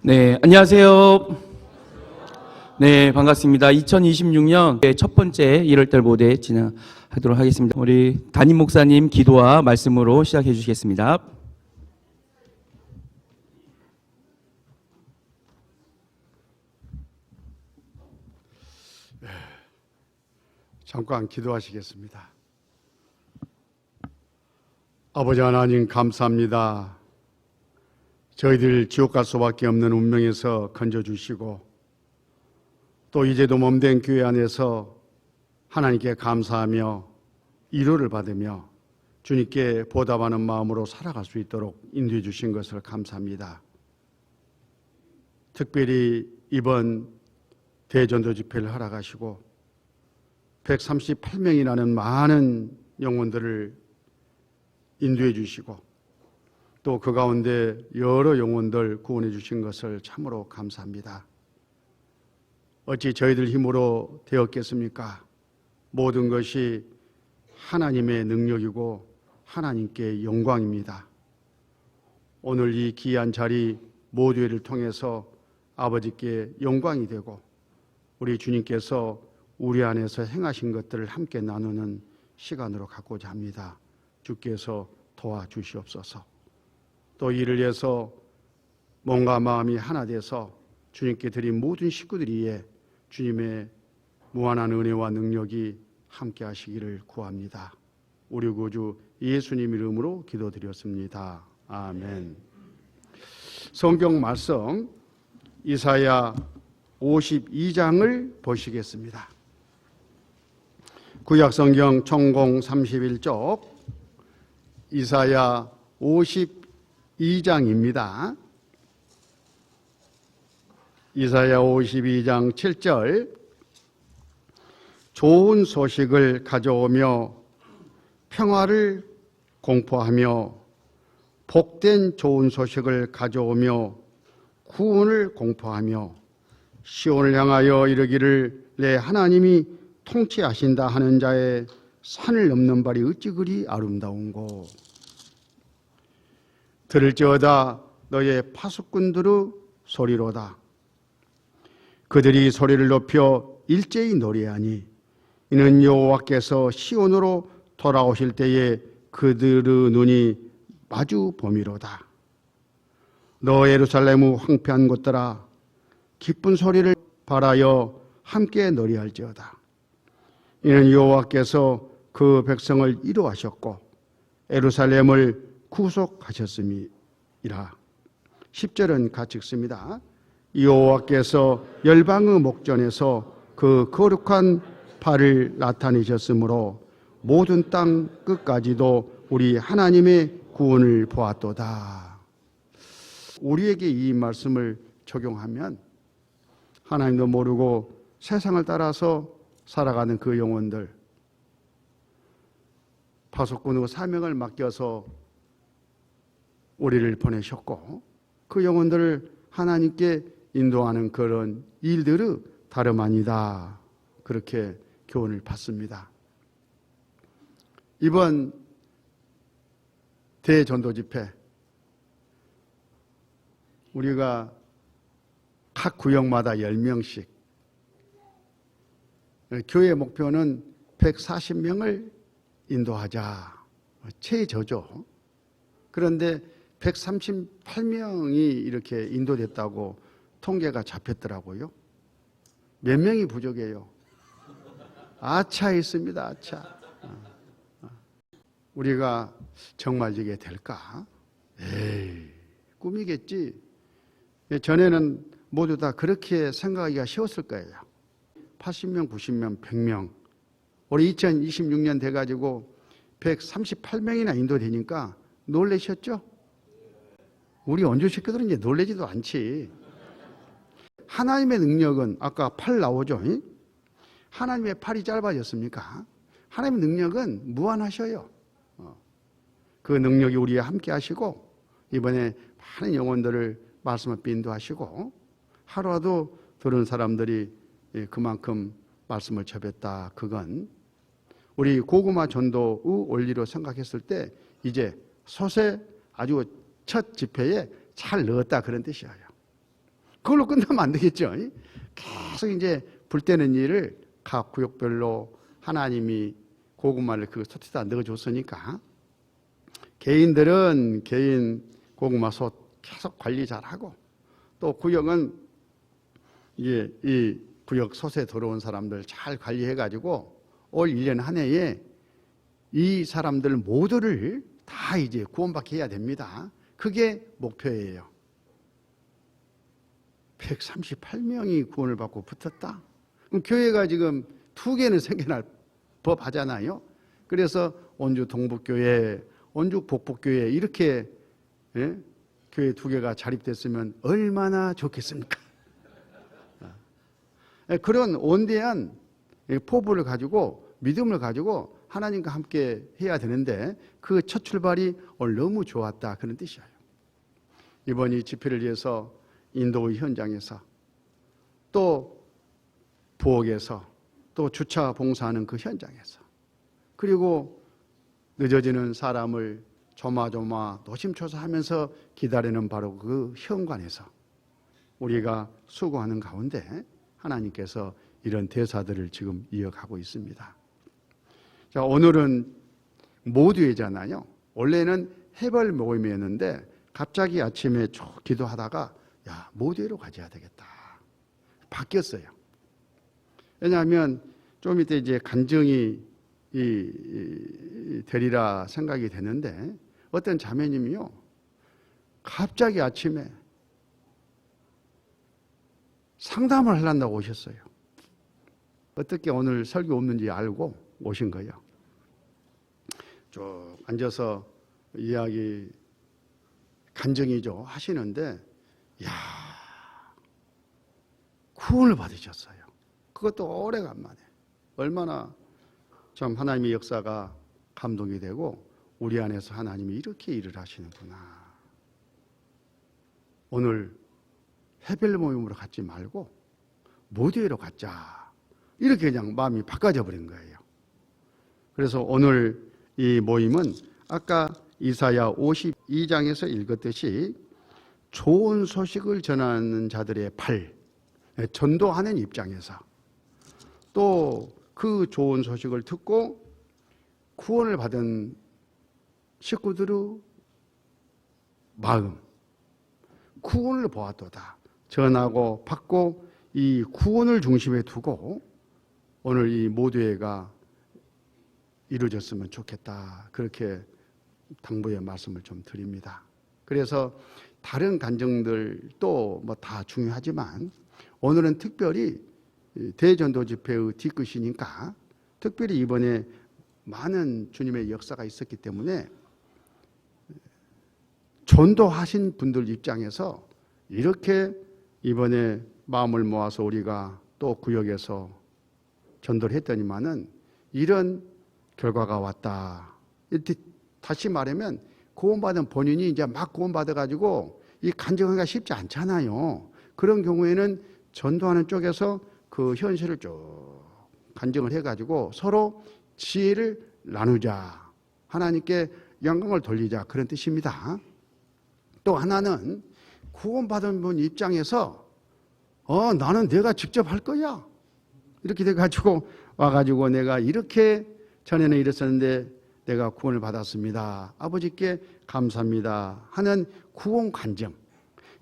네, 안녕하세요. 네, 반갑습니다. 2026년 첫 번째 1월달 모대 진행하도록 하겠습니다. 우리 담임 목사님 기도와 말씀으로 시작해 주시겠습니다. 잠깐 기도하시겠습니다. 아버지 하나님 감사합니다. 저희들 지옥 갈 수밖에 없는 운명에서 건져주시고 또 이제도 몸된 교회 안에서 하나님께 감사하며 위로를 받으며 주님께 보답하는 마음으로 살아갈 수 있도록 인도해 주신 것을 감사합니다. 특별히 이번 대전도 집회를 허락하시고 138명이라는 많은 영혼들을 인도해 주시고 또 그 가운데 여러 영혼들 구원해 주신 것을 참으로 감사합니다. 어찌 저희들 힘으로 되었겠습니까? 모든 것이 하나님의 능력이고 하나님께 영광입니다. 오늘 이 귀한 자리 모두를 통해서 아버지께 영광이 되고 우리 주님께서 우리 안에서 행하신 것들을 함께 나누는 시간으로 갖고자 합니다. 주께서 도와주시옵소서. 또 이를 위해서 몸과 마음이 하나 돼서 주님께 드린 모든 식구들 위해 주님의 무한한 은혜와 능력이 함께 하시기를 구합니다. 우리 구주 예수님 이름으로 기도드렸습니다. 아멘. 성경 말씀 이사야 52장을 보시겠습니다. 구약성경 천공 31쪽 이사야 52장입니다. 이사야 52장 7절 좋은 소식을 가져오며 평화를 공포하며 복된 좋은 소식을 가져오며 구원을 공포하며 시온을 향하여 이르기를 내 하나님이 통치하신다 하는 자의 산을 넘는 발이 어찌 그리 아름다운고. 들을지어다 너의 파수꾼들의 소리로다. 그들이 소리를 높여 일제히 노래하니 이는 여호와께서 시온으로 돌아오실 때에 그들의 눈이 마주 봄이로다. 너 예루살렘의 황폐한 곳들아 기쁜 소리를 발하여 함께 노래할지어다. 이는 여호와께서 그 백성을 이루하셨고 예루살렘을 구속하셨음이라. 10절은 같이 읽습니다. 여호와께서 열방의 목전에서 그 거룩한 발을 나타내셨으므로 모든 땅 끝까지도 우리 하나님의 구원을 보았도다. 우리에게 이 말씀을 적용하면 하나님도 모르고 세상을 따라서 살아가는 그 영혼들, 파수꾼의 사명을 맡겨서 우리를 보내셨고 그 영혼들을 하나님께 인도하는 그런 일들의 다름 아니다. 그렇게 교훈을 받습니다. 이번 대전도 집회 우리가 각 구역마다 10명씩 교회 목표는 140명을 인도하자. 최저죠. 그런데 138명이 이렇게 인도됐다고 통계가 잡혔더라고요. 몇 명이 부족해요? 아차 있습니다. 아차. 우리가 정말 이게 될까? 에이, 꿈이겠지. 전에는 모두 다 그렇게 생각하기가 쉬웠을 거예요. 80명, 90명, 100명. 올해 2026년 돼가지고 138명이나 인도되니까 놀라셨죠? 우리 원주 식구들은 이제 놀라지도 않지. 하나님의 능력은 아까 팔 나오죠? 하나님의 팔이 짧아졌습니까? 하나님의 능력은 무한하셔요. 그 능력이 우리와 함께 하시고 이번에 많은 영혼들을 말씀 앞에 인도하시고 하루라도 들은 사람들이 그만큼 말씀을 접했다. 그건 우리 고구마 전도의 원리로 생각했을 때 이제 솥에 아주 첫 집회에 잘 넣었다 그런 뜻이에요. 그걸로 끝나면 안 되겠죠. 계속 이제 불때는 일을 각 구역별로 하나님이 고구마를 그 솥에다 넣어줬으니까 개인들은 개인 고구마 솥 계속 관리 잘하고, 또 구역은 이제 이 구역 솥에 들어온 사람들 잘 관리해가지고 올 1년 한 해에 이 사람들 모두를 다 이제 구원받게 해야 됩니다. 그게 목표예요. 138명이 구원을 받고 붙었다. 그럼 교회가 지금 2개는 생겨날 법하잖아요. 그래서 원주 동북교회, 원주 복북교회 이렇게 교회 2개가 자립됐으면 얼마나 좋겠습니까? 그런 원대한 포부를 가지고 믿음을 가지고 하나님과 함께 해야 되는데 그 첫 출발이 오늘 너무 좋았다, 그런 뜻이에요. 이번 이 집회를 위해서 인도의 현장에서, 또 부엌에서, 또 주차 봉사하는 그 현장에서, 그리고 늦어지는 사람을 조마조마 노심초사하면서 기다리는 바로 그 현관에서 우리가 수고하는 가운데 하나님께서 이런 대사들을 지금 이어가고 있습니다. 자, 오늘은 모두회잖아요. 원래는 해발 모임이었는데 갑자기 아침에 쭉 기도하다가 야, 모두회로 가져야 되겠다. 바뀌었어요. 왜냐하면 좀 이따 이제 간증이 되리라 생각이 되는데, 어떤 자매님이요, 갑자기 아침에 상담을 하려고 오셨어요. 어떻게 오늘 설교 없는지 알고 오신 거예요. 쭉 앉아서 이야기, 간증이죠, 하시는데 야, 구원을 받으셨어요. 그것도 오래간만에. 얼마나 참 하나님의 역사가 감동이 되고 우리 안에서 하나님이 이렇게 일을 하시는구나. 오늘 해별 모임으로 갖지 말고 모두회로 갖자, 이렇게 그냥 마음이 바꿔져 버린 거예요. 그래서 오늘 이 모임은 아까 이사야 52장에서 읽었듯이 좋은 소식을 전하는 자들의 팔, 전도하는 입장에서, 또 그 좋은 소식을 듣고 구원을 받은 식구들의 마음, 구원을 보았도다, 전하고 받고 이 구원을 중심에 두고 오늘 이 모두회가 이루어졌으면 좋겠다, 그렇게 당부의 말씀을 좀 드립니다. 그래서 다른 간증들도 뭐 다 중요하지만 오늘은 특별히 대전도 집회의 뒤끝이니까 특별히 이번에 많은 주님의 역사가 있었기 때문에 전도하신 분들 입장에서 이렇게 이번에 마음을 모아서 우리가 또 구역에서 전도를 했더니만은 이런 결과가 왔다. 다시 말하면 구원받은 본인이 이제 막 구원받아가지고 이 간증하기가 쉽지 않잖아요. 그런 경우에는 전도하는 쪽에서 그 현실을 쭉 간증을 해가지고 서로 지혜를 나누자, 하나님께 영광을 돌리자, 그런 뜻입니다. 또 하나는 구원받은 분 입장에서 나는 내가 직접 할 거야, 이렇게 돼가지고 와가지고 내가 이렇게 전에는 이랬었는데 내가 구원을 받았습니다, 아버지께 감사합니다 하는 구원 간증,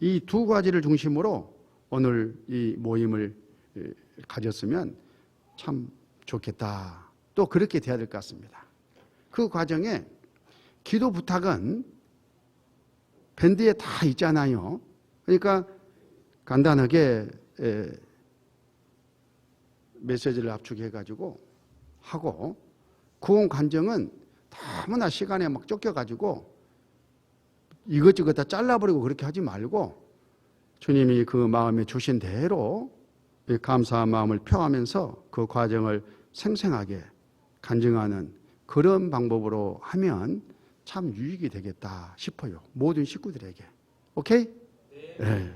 이 2가지를 중심으로 오늘 이 모임을 가졌으면 참 좋겠다. 또 그렇게 돼야 될 것 같습니다. 그 과정에 기도 부탁은 밴드에 다 있잖아요. 그러니까 간단하게 메시지를 압축해가지고 하고, 구원 간증은 너무나 시간에 막 쫓겨가지고 이것저것 다 잘라버리고 그렇게 하지 말고 주님이 그 마음에 주신 대로 감사한 마음을 표하면서 그 과정을 생생하게 간증하는 그런 방법으로 하면 참 유익이 되겠다 싶어요. 모든 식구들에게. 오케이? 네.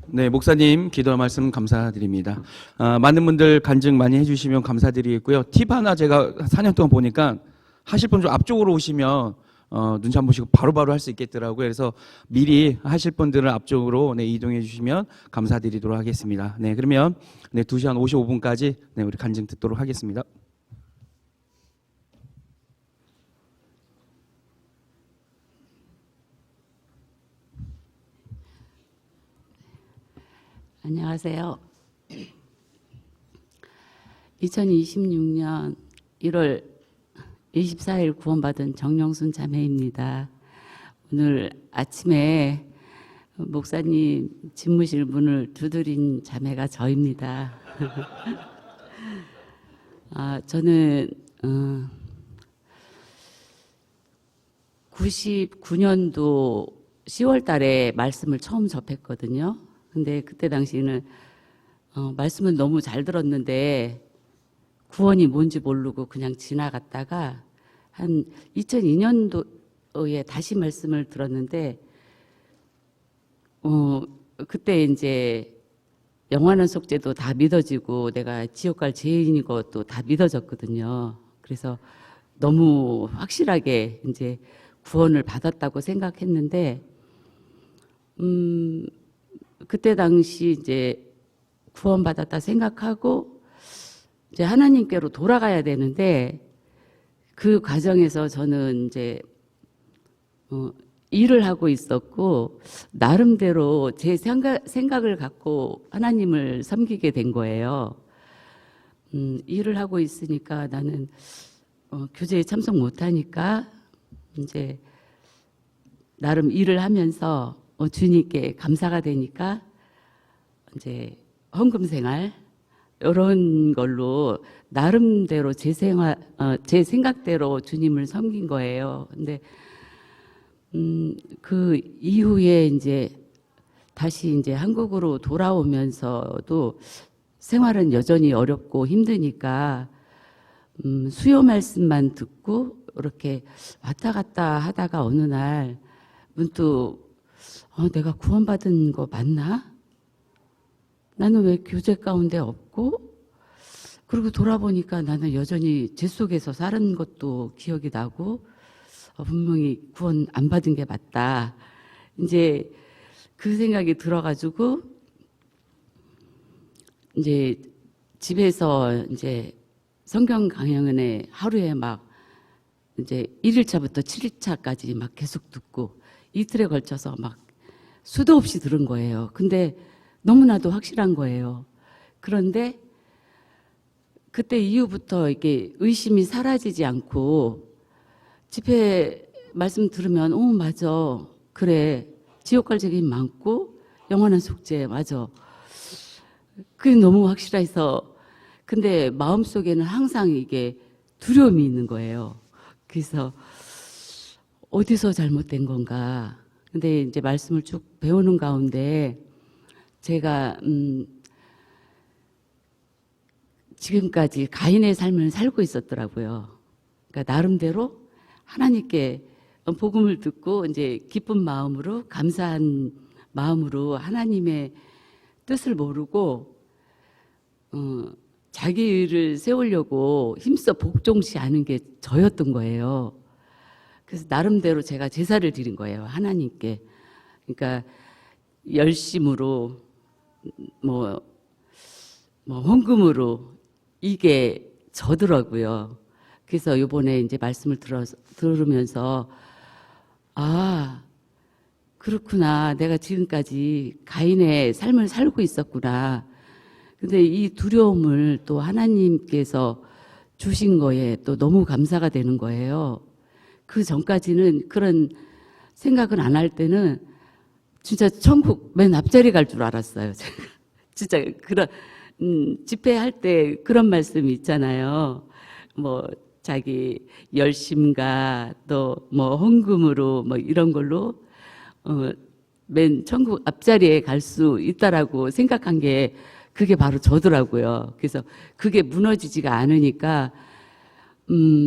네, 목사님 기도 말씀 감사드립니다. 많은 분들 간증 많이 해주시면 감사드리겠고요. 팁 하나 제가 4년 동안 보니까 하실 분 좀 앞쪽으로 오시면 눈치 안 보시고 바로바로 할 수 있겠더라고요. 그래서 미리 하실 분들은 앞쪽으로 네, 이동해 주시면 감사드리도록 하겠습니다. 네, 그러면 네, 2시 한 55분까지 네, 우리 간증 듣도록 하겠습니다. 안녕하세요. 2026년 1월 24일 구원받은 정영순 자매입니다. 오늘 아침에 목사님 집무실 문을 두드린 자매가 저입니다. 저는 99년도 10월 달에 말씀을 처음 접했거든요. 근데 그때 당시에는 말씀은 너무 잘 들었는데 구원이 뭔지 모르고 그냥 지나갔다가 한 2002년도에 다시 말씀을 들었는데 그때 이제 영원한 속죄도 다 믿어지고 내가 지옥 갈 죄인인 것도 다 믿어졌거든요. 그래서 너무 확실하게 이제 구원을 받았다고 생각했는데 그때 당시 이제 구원받았다 생각하고 이제 하나님께로 돌아가야 되는데 그 과정에서 저는 이제 일을 하고 있었고 나름대로 제 생각을 갖고 하나님을 섬기게 된 거예요. 일을 하고 있으니까 나는 교제에 참석 못하니까 이제 나름 일을 하면서 주님께 감사가 되니까 이제 헌금 생활 이런 걸로 나름대로 제 생각대로 주님을 섬긴 거예요. 근데 그 이후에 이제 다시 이제 한국으로 돌아오면서도 생활은 여전히 어렵고 힘드니까 수요 말씀만 듣고 이렇게 왔다 갔다 하다가 어느 날 문득 내가 구원받은 거 맞나? 나는 왜 교제 가운데 없고? 그리고 돌아보니까 나는 여전히 죄 속에서 사는 것도 기억이 나고 분명히 구원 안 받은 게 맞다. 이제 그 생각이 들어가지고 이제 집에서 이제 성경 강연에 하루에 막 이제 1일차부터 7일차까지 막 계속 듣고 이틀에 걸쳐서 막 수도 없이 들은 거예요. 근데 너무나도 확실한 거예요. 그런데 그때 이후부터 이게 의심이 사라지지 않고 집회 말씀 들으면 맞아. 그래. 지옥 갈 죄인 많고 영원한 속죄 맞아. 그게 너무 확실해서 근데 마음속에는 항상 이게 두려움이 있는 거예요. 그래서 어디서 잘못된 건가. 근데 이제 말씀을 쭉 배우는 가운데 제가 지금까지 가인의 삶을 살고 있었더라고요. 그러니까 나름대로 하나님께 복음을 듣고 이제 기쁜 마음으로 감사한 마음으로 하나님의 뜻을 모르고 자기를 세우려고 힘써 복종치 않은 게 저였던 거예요. 그래서 나름대로 제가 제사를 드린 거예요. 하나님께. 그러니까 열심으로 뭐 헌금으로 이게 저더라고요. 그래서 이번에 이제 말씀을 들으면서 그렇구나. 내가 지금까지 가인의 삶을 살고 있었구나. 근데 이 두려움을 또 하나님께서 주신 거에 또 너무 감사가 되는 거예요. 그 전까지는 그런 생각을 안 할 때는 진짜 천국 맨 앞자리 갈 줄 알았어요. 제가. 진짜 그런 집회할 때 그런 말씀이 있잖아요. 뭐 자기 열심과 또 뭐 헌금으로 뭐 이런 걸로 맨 천국 앞자리에 갈 수 있다라고 생각한 게 그게 바로 저더라고요. 그래서 그게 무너지지가 않으니까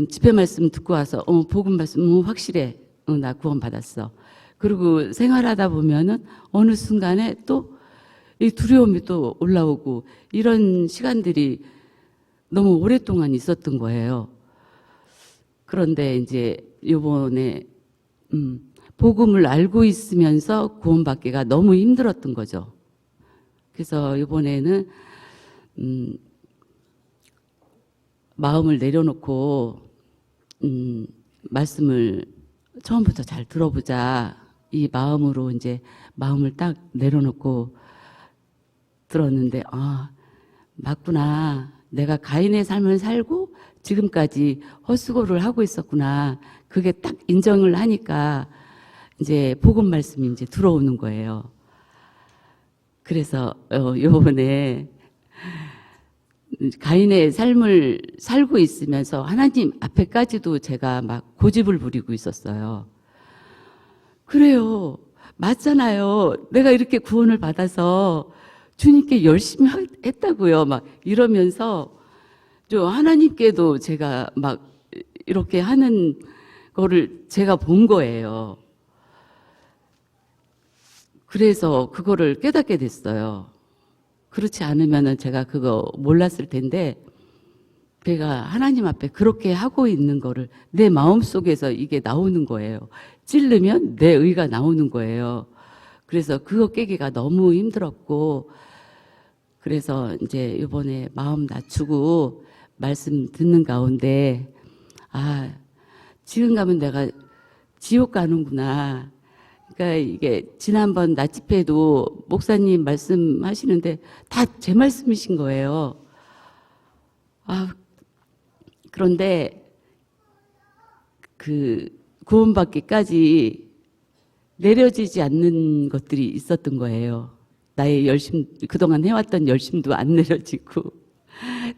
집회 말씀 듣고 와서 복음 말씀 확실해. 나 구원 받았어. 그리고 생활하다 보면은 어느 순간에 또 이 두려움이 또 올라오고 이런 시간들이 너무 오랫동안 있었던 거예요. 그런데 이제 요번에 복음을 알고 있으면서 구원받기가 너무 힘들었던 거죠. 그래서 이번에는 마음을 내려놓고 말씀을 처음부터 잘 들어보자 이 마음으로 이제 마음을 딱 내려놓고 들었는데 아 맞구나. 내가 가인의 삶을 살고 지금까지 헛수고를 하고 있었구나. 그게 딱 인정을 하니까 이제 복음 말씀이 이제 들어오는 거예요. 그래서 요번에 가인의 삶을 살고 있으면서 하나님 앞에까지도 제가 막 고집을 부리고 있었어요. 그래요. 맞잖아요. 내가 이렇게 구원을 받아서 주님께 열심히 했다고요. 막 이러면서 저 하나님께도 제가 막 이렇게 하는 거를 제가 본 거예요. 그래서 그거를 깨닫게 됐어요. 그렇지 않으면은 제가 그거 몰랐을 텐데 내가 하나님 앞에 그렇게 하고 있는 거를 내 마음속에서 이게 나오는 거예요. 찌르면 내 의가 나오는 거예요. 그래서 그거 깨기가 너무 힘들었고 그래서 이제 이번에 마음 낮추고 말씀 듣는 가운데 아 지금 가면 내가 지옥 가는구나. 그러니까 이게 지난번 나집회도 목사님 말씀하시는데 다 제 말씀이신 거예요. 아 그런데 그 구원받기까지 내려지지 않는 것들이 있었던 거예요. 나의 열심, 그동안 해왔던 열심도 안 내려지고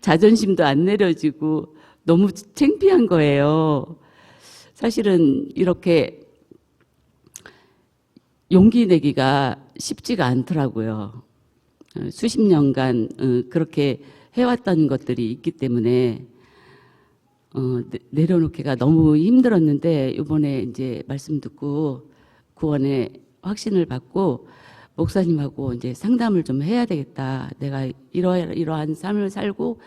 자존심도 안 내려지고 너무 창피한 거예요. 사실은 이렇게 용기 내기가 쉽지가 않더라고요. 수십 년간 그렇게 해왔던 것들이 있기 때문에 내려놓기가 너무 힘들었는데 이번에 이제 말씀 듣고 구원의 확신을 받고 목사님하고 이제 상담을 좀 해야 되겠다. 내가 이러한 삶을 살고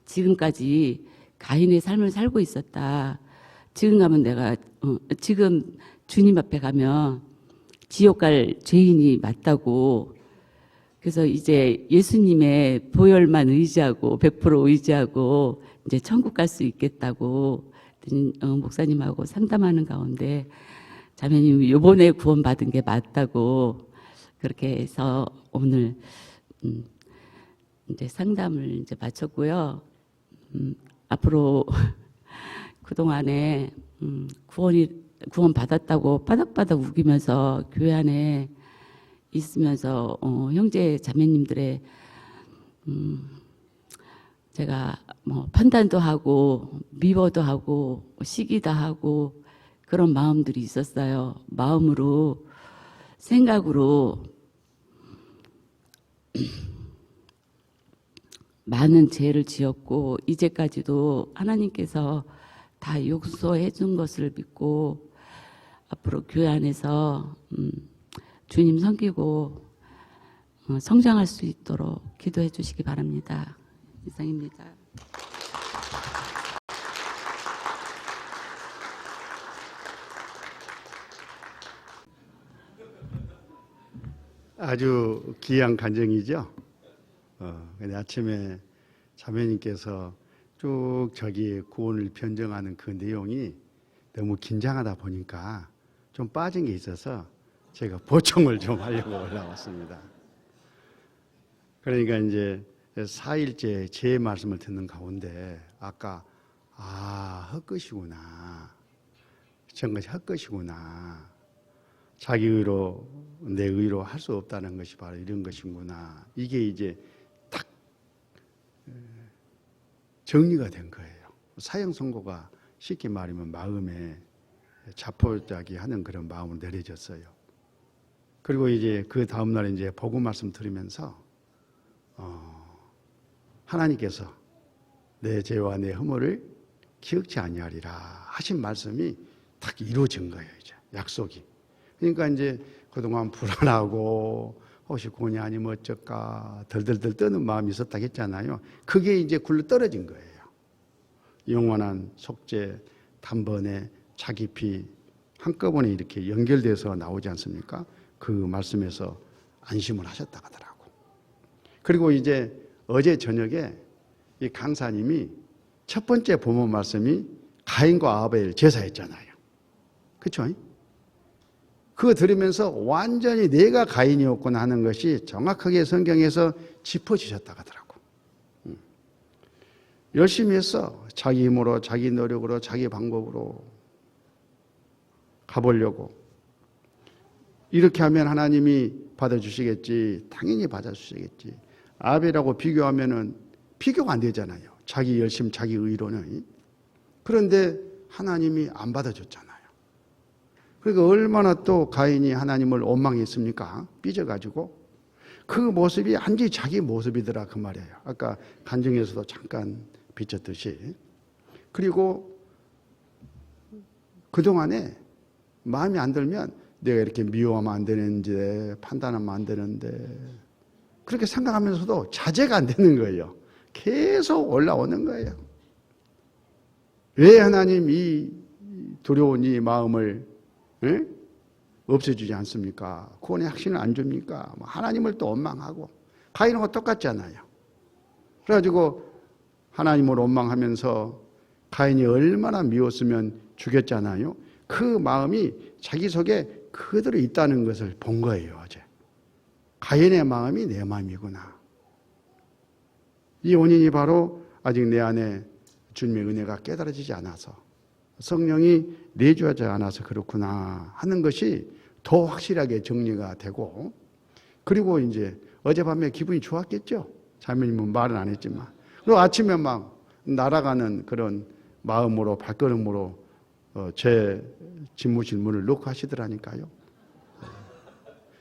지금까지 가인의 삶을 살고 있었다. 지금 가면 내가 지금 주님 앞에 가면 지옥 갈 죄인이 맞다고. 그래서 이제 예수님의 보혈만 의지하고 100% 의지하고 이제 천국 갈 수 있겠다고 목사님하고 상담하는 가운데 자매님 이번에 구원받은 게 맞다고 그렇게 해서 오늘 이제 상담을 이제 마쳤고요. 앞으로 그동안에 구원 받았다고 바닥바닥 우기면서 교회 안에 있으면서 형제 자매님들의 제가 뭐 판단도 하고 미워도 하고 시기도 하고 그런 마음들이 있었어요. 마음으로 생각으로 많은 죄를 지었고 이제까지도 하나님께서 다 용서해 준 것을 믿고 앞으로 교회 안에서 주님 섬기고 성장할 수 있도록 기도해 주시기 바랍니다. 이상입니다. 아주 귀한 간증이죠. 근데 아침에 자매님께서 쭉 저기 구원을 변증하는 그 내용이 너무 긴장하다 보니까 좀 빠진 게 있어서 제가 보충을 좀 하려고 올라왔습니다. 그러니까 이제 4일째 제 말씀을 듣는 가운데 아까 헛것이구나. 저것이 헛것이구나. 자기 의로 내 의로 할 수 없다는 것이 바로 이런 것이구나. 이게 이제 딱 정리가 된 거예요. 사형 선고가 쉽게 말하면 마음에 자포자기 하는 그런 마음으로 내려졌어요. 그리고 이제 그 다음날 이제 복음 말씀 들으면서 하나님께서 내 죄와 내 허물을 기억지 아니하리라 하신 말씀이 딱 이루어진 거예요. 이제 약속이. 그러니까 이제 그동안 불안하고 혹시 구원이 아니면 어쩔까 덜덜덜 떠는 마음이 있었다 했잖아요. 그게 이제 굴러 떨어진 거예요. 영원한 속죄 단번에 자기 피 한꺼번에 이렇게 연결돼서 나오지 않습니까? 그 말씀에서 안심을 하셨다 하더라고. 그리고 이제 어제 저녁에 이 강사님이 첫 번째 본문 말씀이 가인과 아벨 제사였잖아요. 그렇죠? 그거 들으면서 완전히 내가 가인이었구나 하는 것이 정확하게 성경에서 짚어주셨다 하더라고. 열심히 했어. 자기 힘으로, 자기 노력으로, 자기 방법으로 가보려고. 이렇게 하면 하나님이 받아주시겠지. 당연히 받아주시겠지. 아벨하고 비교하면은 비교가 안 되잖아요. 자기 열심, 자기 의로는. 그런데 하나님이 안 받아줬잖아요. 그러니까 얼마나 또 가인이 하나님을 원망했습니까? 삐져가지고. 그 모습이 완전히 자기 모습이더라 그 말이에요. 아까 간증에서도 잠깐 비쳤듯이. 그리고 그동안에 마음이 안 들면 내가 이렇게 미워하면 안 되는데 판단하면 안 되는데 그렇게 생각하면서도 자제가 안 되는 거예요. 계속 올라오는 거예요. 왜 하나님 이 두려운 이 마음을 없애주지 않습니까? 구원의 확신을 안 줍니까? 하나님을 또 원망하고 가인하고 똑같잖아요. 그래가지고 하나님을 원망하면서 가인이 얼마나 미웠으면 죽였잖아요. 그 마음이 자기 속에 그대로 있다는 것을 본 거예요, 어제. 가인의 마음이 내 마음이구나. 이 원인이 바로 아직 내 안에 주님의 은혜가 깨달아지지 않아서 성령이 내주하지 않아서 그렇구나 하는 것이 더 확실하게 정리가 되고 그리고 이제 어젯밤에 기분이 좋았겠죠. 자매님은 말은 안 했지만 그리고 아침에 막 날아가는 그런 마음으로 발걸음으로 제 집무실 문을 놓고 하시더라니까요.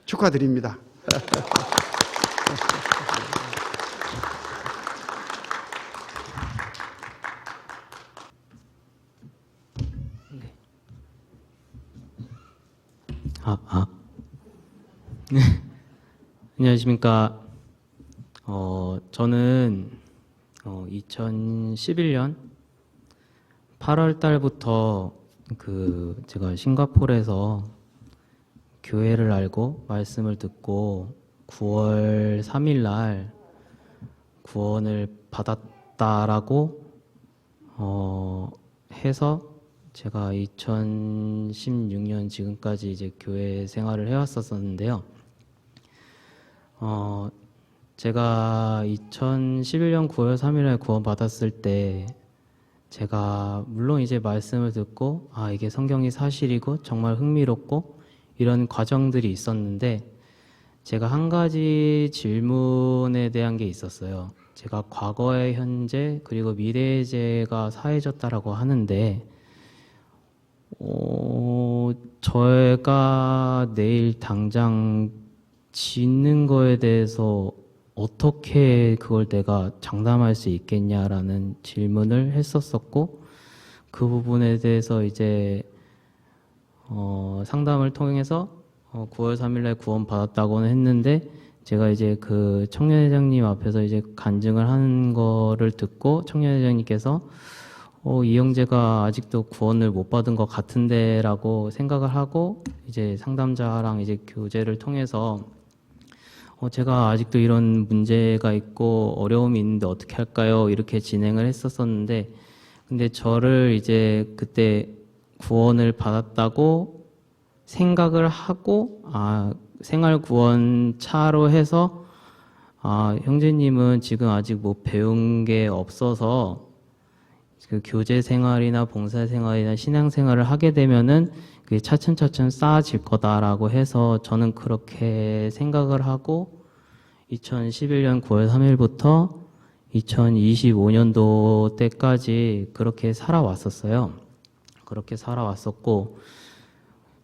축하드립니다. 네. 안녕하십니까. 저는 2011년 8월 달부터 제가 싱가포르에서 교회를 알고 말씀을 듣고 9월 3일 날 구원을 받았다라고 해서 제가 2016년 지금까지 이제 교회 생활을 해왔었는데요. 제가 2011년 9월 3일에 구원 받았을 때 제가 물론 이제 말씀을 듣고 이게 성경이 사실이고 정말 흥미롭고 이런 과정들이 있었는데 제가 한 가지 질문에 대한 게 있었어요. 제가 과거의 현재 그리고 미래의 죄가 사해졌다라고 하는데 저희가 내일 당장 짓는 거에 대해서 어떻게 그걸 내가 장담할 수 있겠냐라는 질문을 했었었고 그 부분에 대해서 이제 상담을 통해서 9월 3일날 구원 받았다고는 했는데 제가 이제 그 청년회장님 앞에서 이제 간증을 하는 거를 듣고 청년회장님께서 이 형제가 아직도 구원을 못 받은 것 같은데라고 생각을 하고 이제 상담자랑 이제 교제를 통해서 제가 아직도 이런 문제가 있고 어려움이 있는데 어떻게 할까요? 이렇게 진행을 했었었는데 근데 저를 이제 그때 구원을 받았다고 생각을 하고 생활구원 차로 해서 형제님은 지금 아직 뭐 배운 게 없어서 그 교제 생활이나 봉사 생활이나 신앙 생활을 하게 되면은 그게 차츰차츰 쌓아질 거다라고 해서 저는 그렇게 생각을 하고 2011년 9월 3일부터 2025년도 때까지 그렇게 살아왔었어요. 그렇게 살아왔었고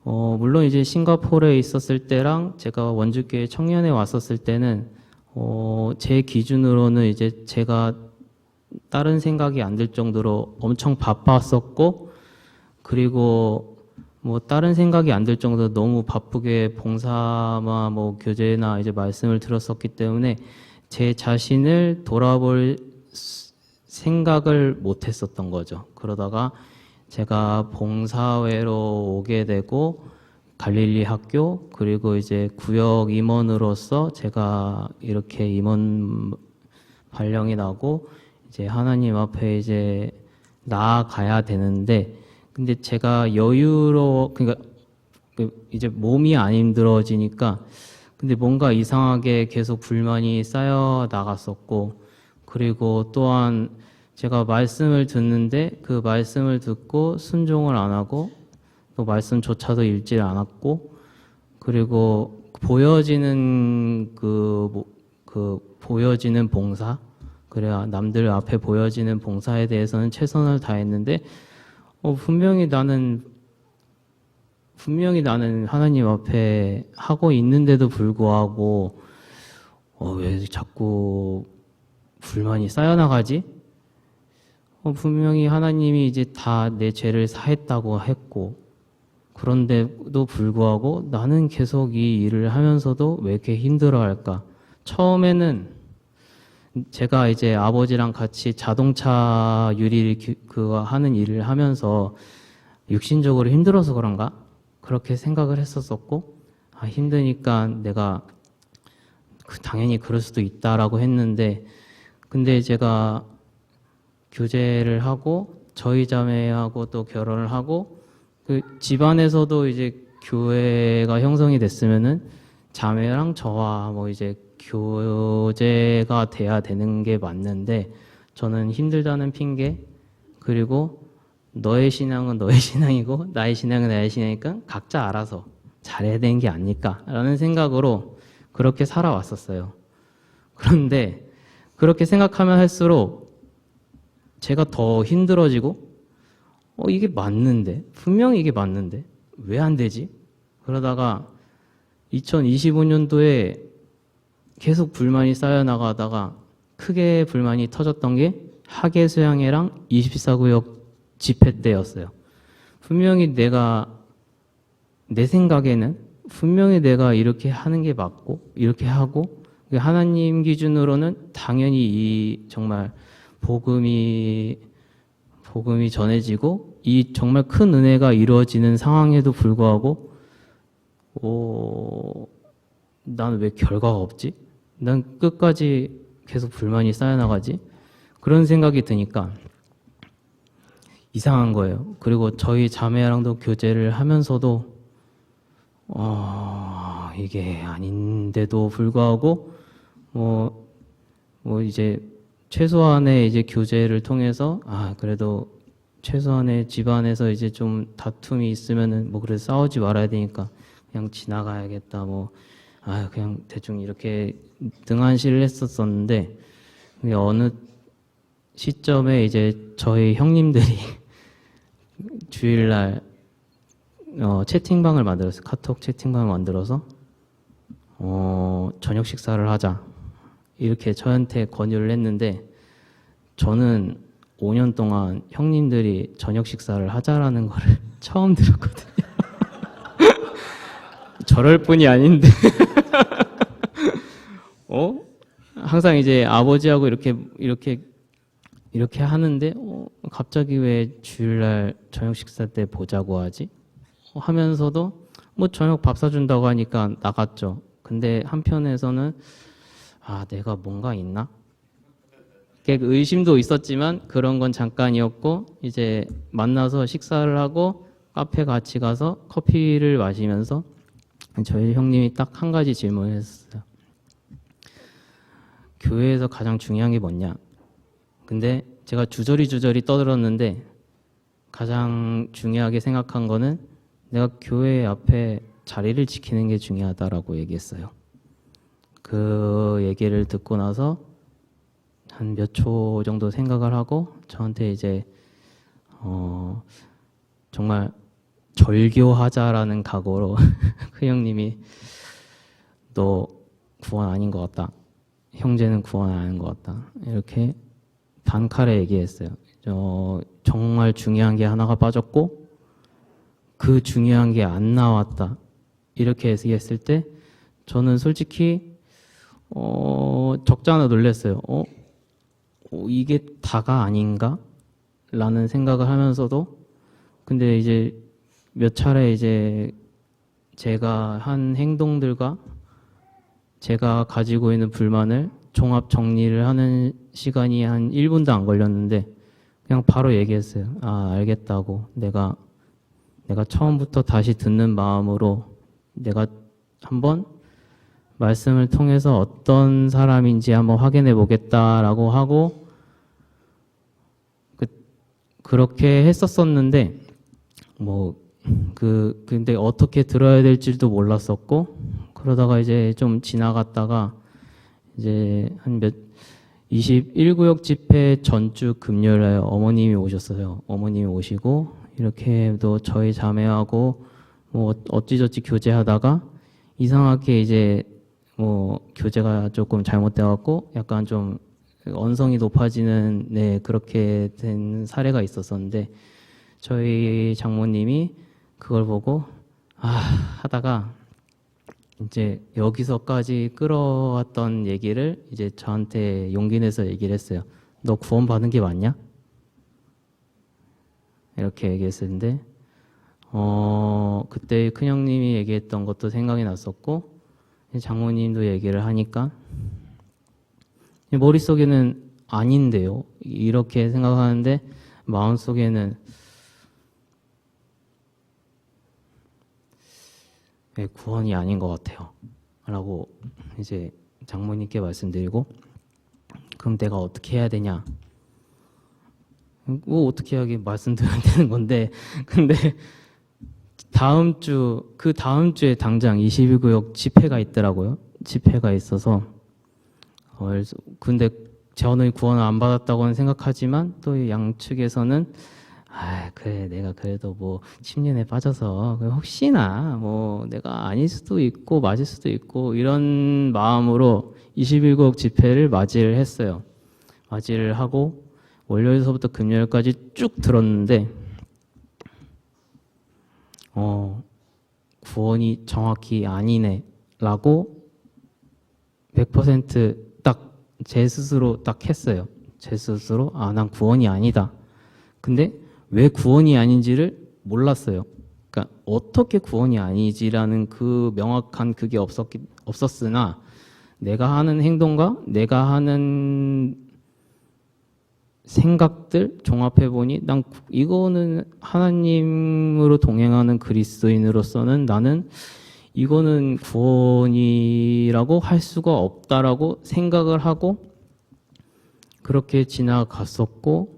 물론 이제 싱가포르에 있었을 때랑 제가 원주교회 청년에 왔었을 때는 제 기준으로는 이제 제가 다른 생각이 안 들 정도로 엄청 바빴었고 그리고 뭐 다른 생각이 안 들 정도로 너무 바쁘게 봉사나 뭐 교제나 이제 말씀을 들었었기 때문에 제 자신을 돌아볼 생각을 못 했었던 거죠. 그러다가 제가 봉사회로 오게 되고 갈릴리 학교 그리고 이제 구역 임원으로서 제가 이렇게 임원 발령이 나고 이제 하나님 앞에 이제 나아가야 되는데 근데 제가 그러니까 이제 몸이 안 힘들어지니까 근데 뭔가 이상하게 계속 불만이 쌓여 나갔었고 그리고 또한 제가 말씀을 듣는데 그 말씀을 듣고 순종을 안 하고 또 말씀조차도 읽지 않았고 그리고 보여지는 보여지는 봉사 그래야 남들 앞에 보여지는 봉사에 대해서는 최선을 다했는데 분명히 나는 하나님 앞에 하고 있는데도 불구하고 왜 자꾸 불만이 쌓여나가지? 분명히 하나님이 이제 다 내 죄를 사했다고 했고 그런데도 불구하고 나는 계속 이 일을 하면서도 왜 이렇게 힘들어할까? 처음에는 제가 이제 아버지랑 같이 자동차 유리 그거 하는 일을 하면서 육신적으로 힘들어서 그런가? 그렇게 생각을 했었었고 힘드니까 내가 당연히 그럴 수도 있다라고 했는데 근데 제가 교제를 하고 저희 자매하고 또 결혼을 하고 그 집안에서도 이제 교회가 형성이 됐으면은 자매랑 저와 뭐 이제 교제가 돼야 되는 게 맞는데 저는 힘들다는 핑계 그리고 너의 신앙은 너의 신앙이고 나의 신앙은 나의 신앙이니까 각자 알아서 잘해야 되는 게 아닐까라는 생각으로 그렇게 살아왔었어요. 그런데 그렇게 생각하면 할수록 제가 더 힘들어지고 이게 맞는데 분명히 이게 맞는데 왜 안 되지? 그러다가 2025년도에 계속 불만이 쌓여나가다가 크게 불만이 터졌던 게 하계수양회랑 24구역 집회 때였어요. 분명히 내 생각에는 분명히 내가 이렇게 하는 게 맞고 이렇게 하고 하나님 기준으로는 당연히 이 정말 복음이 전해지고 이 정말 큰 은혜가 이루어지는 상황에도 불구하고 난 왜 결과가 없지? 난 끝까지 계속 불만이 쌓여나가지? 그런 생각이 드니까 이상한 거예요. 그리고 저희 자매랑도 교제를 하면서도 이게 아닌데도 불구하고 뭐 이제 최소한의 이제 교제를 통해서 그래도 최소한의 집안에서 이제 좀 다툼이 있으면은 뭐 그래도 싸우지 말아야 되니까 그냥 지나가야겠다 그냥 대충 이렇게 등한시를 했었었는데 어느 시점에 이제 저희 형님들이 주일날 채팅방을 만들었어요. 카톡 채팅방을 만들어서 저녁 식사를 하자 이렇게 저한테 권유를 했는데 저는 5년 동안 형님들이 저녁 식사를 하자라는 거를 처음 들었거든요. 저럴 뿐이 아닌데 항상 이제 아버지하고 이렇게 하는데 갑자기 왜 주일날 저녁 식사 때 보자고 하지? 하면서도 뭐 저녁 밥 사준다고 하니까 나갔죠. 근데 한편에서는 내가 뭔가 있나? 의심도 있었지만 그런 건 잠깐이었고 이제 만나서 식사를 하고 카페 같이 가서 커피를 마시면서 저희 형님이 딱 한 가지 질문을 했어요. 교회에서 가장 중요한 게 뭐냐? 근데 제가 주저리 떠들었는데 가장 중요하게 생각한 거는 내가 교회 앞에 자리를 지키는 게 중요하다라고 얘기했어요. 그 얘기를 듣고 나서 한 몇 초 정도 생각을 하고 저한테 이제 정말 절교하자라는 각오로 그 형님이 너 구원 아닌 것 같다. 형제는 구원 아닌 것 같다. 이렇게 단칼에 얘기했어요. 정말 중요한 게 하나가 빠졌고 그 중요한 게 안 나왔다. 이렇게 얘기했을 때 저는 솔직히 적잖아 놀랐어요. 이게 다가 아닌가? 라는 생각을 하면서도 근데 이제 몇 차례 이제 제가 한 행동들과 제가 가지고 있는 불만을 종합 정리를 하는 시간이 한 1분도 안 걸렸는데 그냥 바로 얘기했어요. 아, 알겠다고. 내가 처음부터 다시 듣는 마음으로 내가 한번 말씀을 통해서 어떤 사람인지 한번 확인해 보겠다라고 하고 그렇게 했었었는데 근데 어떻게 들어야 될지도 몰랐었고 그러다가 이제 좀 지나갔다가 이제 21구역 집회 전주 금요일에 어머님이 오셨어요. 어머님이 오시고 이렇게 또 저희 자매하고 뭐 어찌저찌 교제하다가 이상하게 이제 뭐 교제가 조금 잘못돼갖고 약간 좀 언성이 높아지는 그렇게 된 사례가 있었었는데 저희 장모님이 그걸 보고 하다가 이제 여기서까지 끌어왔던 얘기를 이제 저한테 용기 내서 얘기를 했어요. 너 구원 받은 게 맞냐? 이렇게 얘기했었는데 그때 큰형님이 얘기했던 것도 생각이 났었고 장모님도 얘기를 하니까 머릿속에는 아닌데요. 이렇게 생각하는데 마음속에는 구원이 아닌 것 같아요. 라고 이제 장모님께 말씀드리고 그럼 내가 어떻게 해야 되냐? 뭐 어떻게 하긴 말씀드리면 되는 건데 근데 다음 주에 당장 22구역 집회가 있더라고요. 집회가 있어서 근데 저는 구원을 안 받았다고는 생각하지만 또 양측에서는 그래 내가 그래도 뭐 10년에 빠져서 혹시나 뭐 내가 아닐 수도 있고 맞을 수도 있고 이런 마음으로 21구역 집회를 맞이를 했어요. 맞이를 하고 월요일서부터 금요일까지 쭉 들었는데 구원이 정확히 아니네 라고 100% 딱 제 스스로 딱 했어요. 제 스스로 난 구원이 아니다. 근데 왜 구원이 아닌지를 몰랐어요. 그러니까 어떻게 구원이 아니지라는 그 명확한 그게 없었으나 내가 하는 행동과 내가 하는 생각들 종합해보니 난 이거는 하나님으로 동행하는 그리스도인으로서는 나는 이거는 구원이라고 할 수가 없다라고 생각을 하고 그렇게 지나갔었고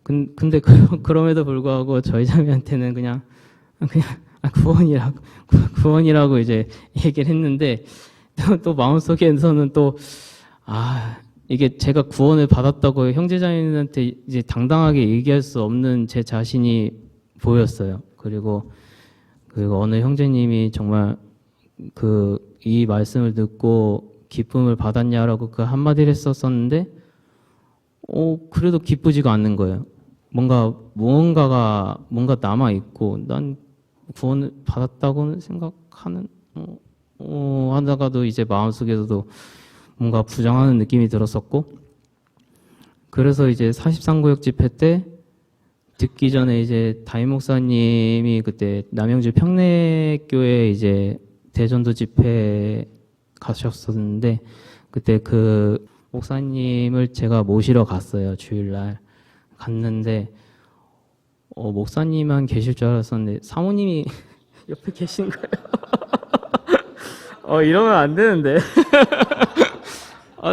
근데 그럼에도 불구하고 저희 자매한테는 그냥 구원이라고 이제 얘기를 했는데 또 마음속에서는 또 이게 제가 구원을 받았다고 형제자매한테 이제 당당하게 얘기할 수 없는 제 자신이 보였어요. 그리고 어느 형제님이 정말 이 말씀을 듣고 기쁨을 받았냐라고 그 한마디를 했었었는데 그래도 기쁘지가 않는 거예요. 뭔가 남아 있고 난 구원을 받았다고는 생각하는 하다가도 이제 마음속에서도 뭔가 부정하는 느낌이 들었었고 그래서 이제 43구역 집회 때 듣기 전에 이제 담임 목사님이 그때 남영주 평내교회 이제 대전도 집회 가셨었는데 그때 그 목사님을 제가 모시러 갔어요. 주일날 갔는데 목사님만 계실 줄 알았었는데 사모님이 옆에 계신 거예요. 이러면 안 되는데.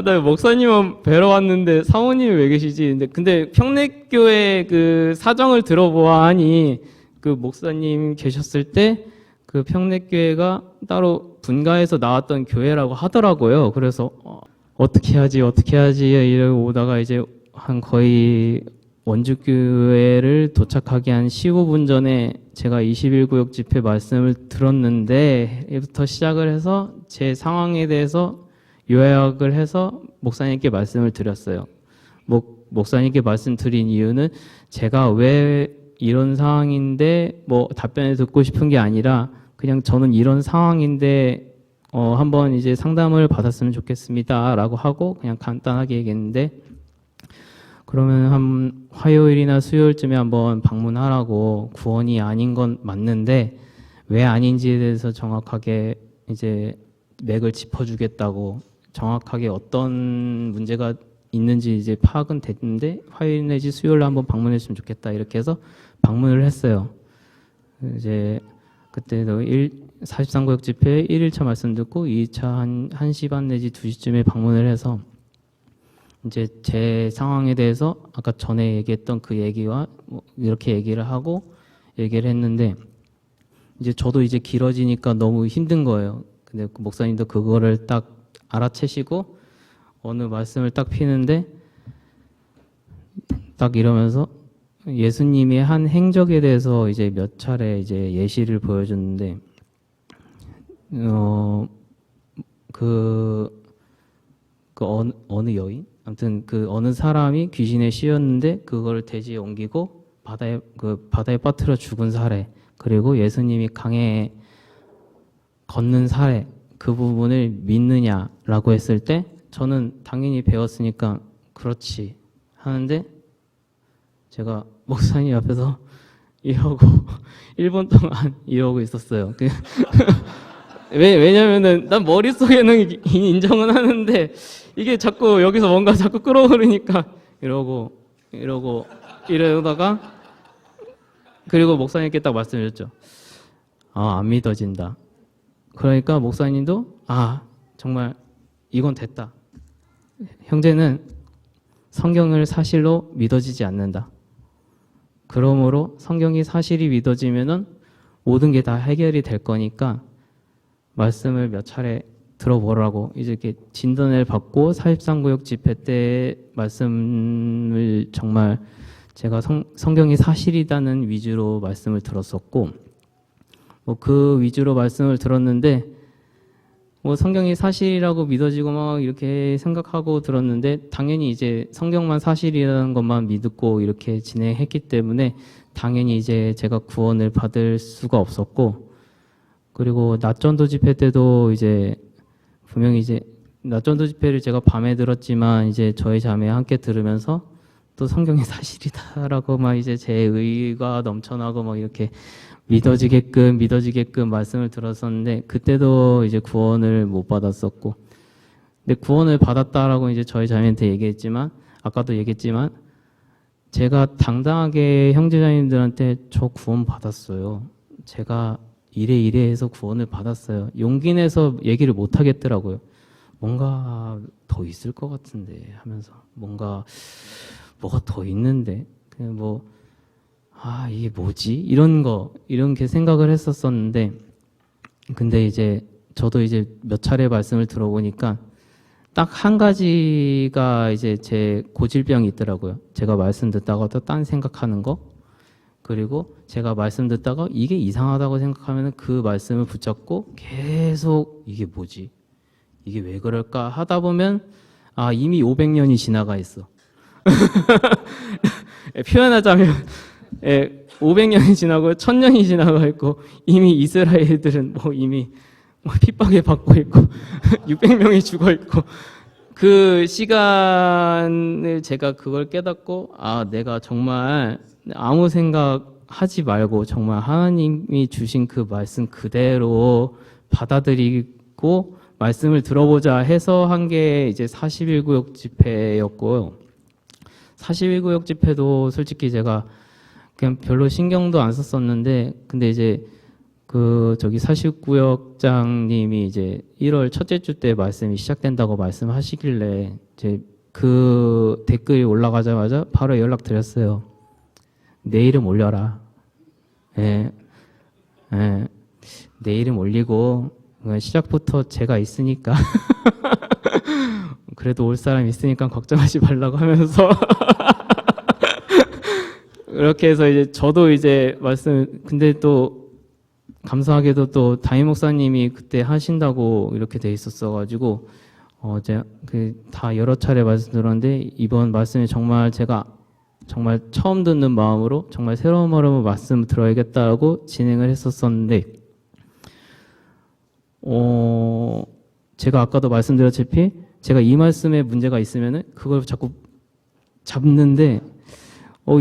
나 목사님은 뵈러 왔는데 사모님이 왜 계시지? 근데 평내교회 그 사정을 들어보아하니 그 목사님 계셨을 때 그 평내교회가 따로 분가해서 나왔던 교회라고 하더라고요. 그래서 어떻게 하지 이러고 오다가 이제 한 거의 원주교회를 도착하기 한 15분 전에 제가 21구역 집회 말씀을 들었는데,부터 시작을 해서 제 상황에 대해서 요약을 해서 목사님께 말씀을 드렸어요. 목사님께 말씀드린 이유는 제가 왜 이런 상황인데 뭐 답변을 듣고 싶은 게 아니라 그냥 저는 이런 상황인데 한번 이제 상담을 받았으면 좋겠습니다 라고 하고 그냥 간단하게 얘기했는데 그러면 한 화요일이나 수요일쯤에 한번 방문하라고, 구원이 아닌 건 맞는데 왜 아닌지에 대해서 정확하게 이제 맥을 짚어주겠다고, 정확하게 어떤 문제가 있는지 이제 파악은 됐는데 화요일 내지 수요일에 한번 방문했으면 좋겠다, 이렇게 해서 방문을 했어요. 이제 그때도 43구역 집회 1일차 말씀 듣고 2일차 한 1시 반 내지 2시쯤에 방문을 해서 이제 제 상황에 대해서 아까 전에 얘기했던 그 얘기와 뭐 이렇게 얘기를 하고 얘기를 했는데, 이제 저도 이제 길어지니까 너무 힘든 거예요. 근데 그 목사님도 그거를 딱 알아채시고 어느 말씀을 딱 피는데 딱 이러면서 예수님이 한 행적에 대해서 이제 몇 차례 이제 예시를 보여줬는데, 어느 여인? 아무튼 그 어느 사람이 귀신에 씌였는데 그걸 돼지에 옮기고 바다에 빠뜨려 죽은 사례, 그리고 예수님이 강에 걷는 사례, 그 부분을 믿느냐라고 했을 때 저는 당연히 배웠으니까 그렇지 하는데, 제가 목사님 앞에서 이러고 1분 동안 이러고 있었어요. 왜냐면은 난 머릿속에는 인정은 하는데 이게 자꾸 여기서 뭔가 자꾸 끌어오르니까 이러다가, 그리고 목사님께 딱 말씀드렸죠. 안 믿어진다. 그러니까 목사님도 정말 이건 됐다. 형제는 성경을 사실로 믿어지지 않는다. 그러므로 성경이 사실이 믿어지면은 모든 게 다 해결이 될 거니까 말씀을 몇 차례 들어보라고 이제 이렇게 진단을 받고 43구역 집회 때 말씀을 정말 제가 성경이 사실이다는 위주로 말씀을 들었었고, 뭐 그 위주로 말씀을 들었는데 뭐 성경이 사실이라고 믿어지고 막 이렇게 생각하고 들었는데, 당연히 이제 성경만 사실이라는 것만 믿고 이렇게 진행했기 때문에 당연히 이제 제가 구원을 받을 수가 없었고, 그리고 낮전도 집회 때도 이제 분명히 이제 낮전도 집회를 제가 밤에 들었지만 이제 저희 자매 함께 들으면서 또 성경이 사실이다라고 막 이제 제 의가 넘쳐나고 막 이렇게 믿어지게끔 말씀을 들었었는데, 그때도 이제 구원을 못 받았었고, 근데 구원을 받았다라고 이제 저희 자매한테 얘기했지만, 아까도 얘기했지만 제가 당당하게 형제자매님들한테 저 구원 받았어요, 제가 이래 해서 구원을 받았어요, 용기 내서 얘기를 못 하겠더라고요. 뭔가 더 있을 것 같은데 하면서, 뭐가 더 있는데 이게 뭐지? 이렇게 생각을 했었었는데, 근데 이제 저도 이제 몇 차례 말씀을 들어보니까 딱 한 가지가 이제 제 고질병이 있더라고요. 제가 말씀 듣다가 또 딴 생각하는 거, 그리고 제가 말씀 듣다가 이게 이상하다고 생각하면 그 말씀을 붙잡고 계속 이게 뭐지? 이게 왜 그럴까? 하다 보면 이미 500년이 지나가 있어. 표현하자면 500년이 지나고 1000년이 지나가 있고, 이미 이스라엘들은 이미 핍박에 받고 있고 600명이 죽어 있고, 그 시간을 제가 그걸 깨닫고 내가 정말 아무 생각하지 말고 정말 하나님이 주신 그 말씀 그대로 받아들이고 말씀을 들어보자 해서 한 게 이제 41구역 집회였고요. 41구역 집회도 솔직히 제가 그냥 별로 신경도 안 썼었는데, 근데 이제 그 49역장님이 이제 1월 첫째 주 때 말씀이 시작된다고 말씀하시길래 이제 그 댓글이 올라가자마자 바로 연락 드렸어요. 내 이름 올려라. 내 이름 올리고 시작부터 제가 있으니까 그래도 올 사람 있으니까 걱정하지 말라고 하면서 그렇게 해서 이제 저도 이제 근데 또 감사하게도 또 담임 목사님이 그때 하신다고 이렇게 돼 있었어가지고 제가 다 여러 차례 말씀 들었는데, 이번 말씀이 정말 제가 정말 처음 듣는 마음으로 정말 새로운 마음으로 말씀을 들어야겠다고 진행을 했었었는데, 제가 아까도 말씀드렸다시피 제가 이 말씀에 문제가 있으면은 그걸 자꾸 잡는데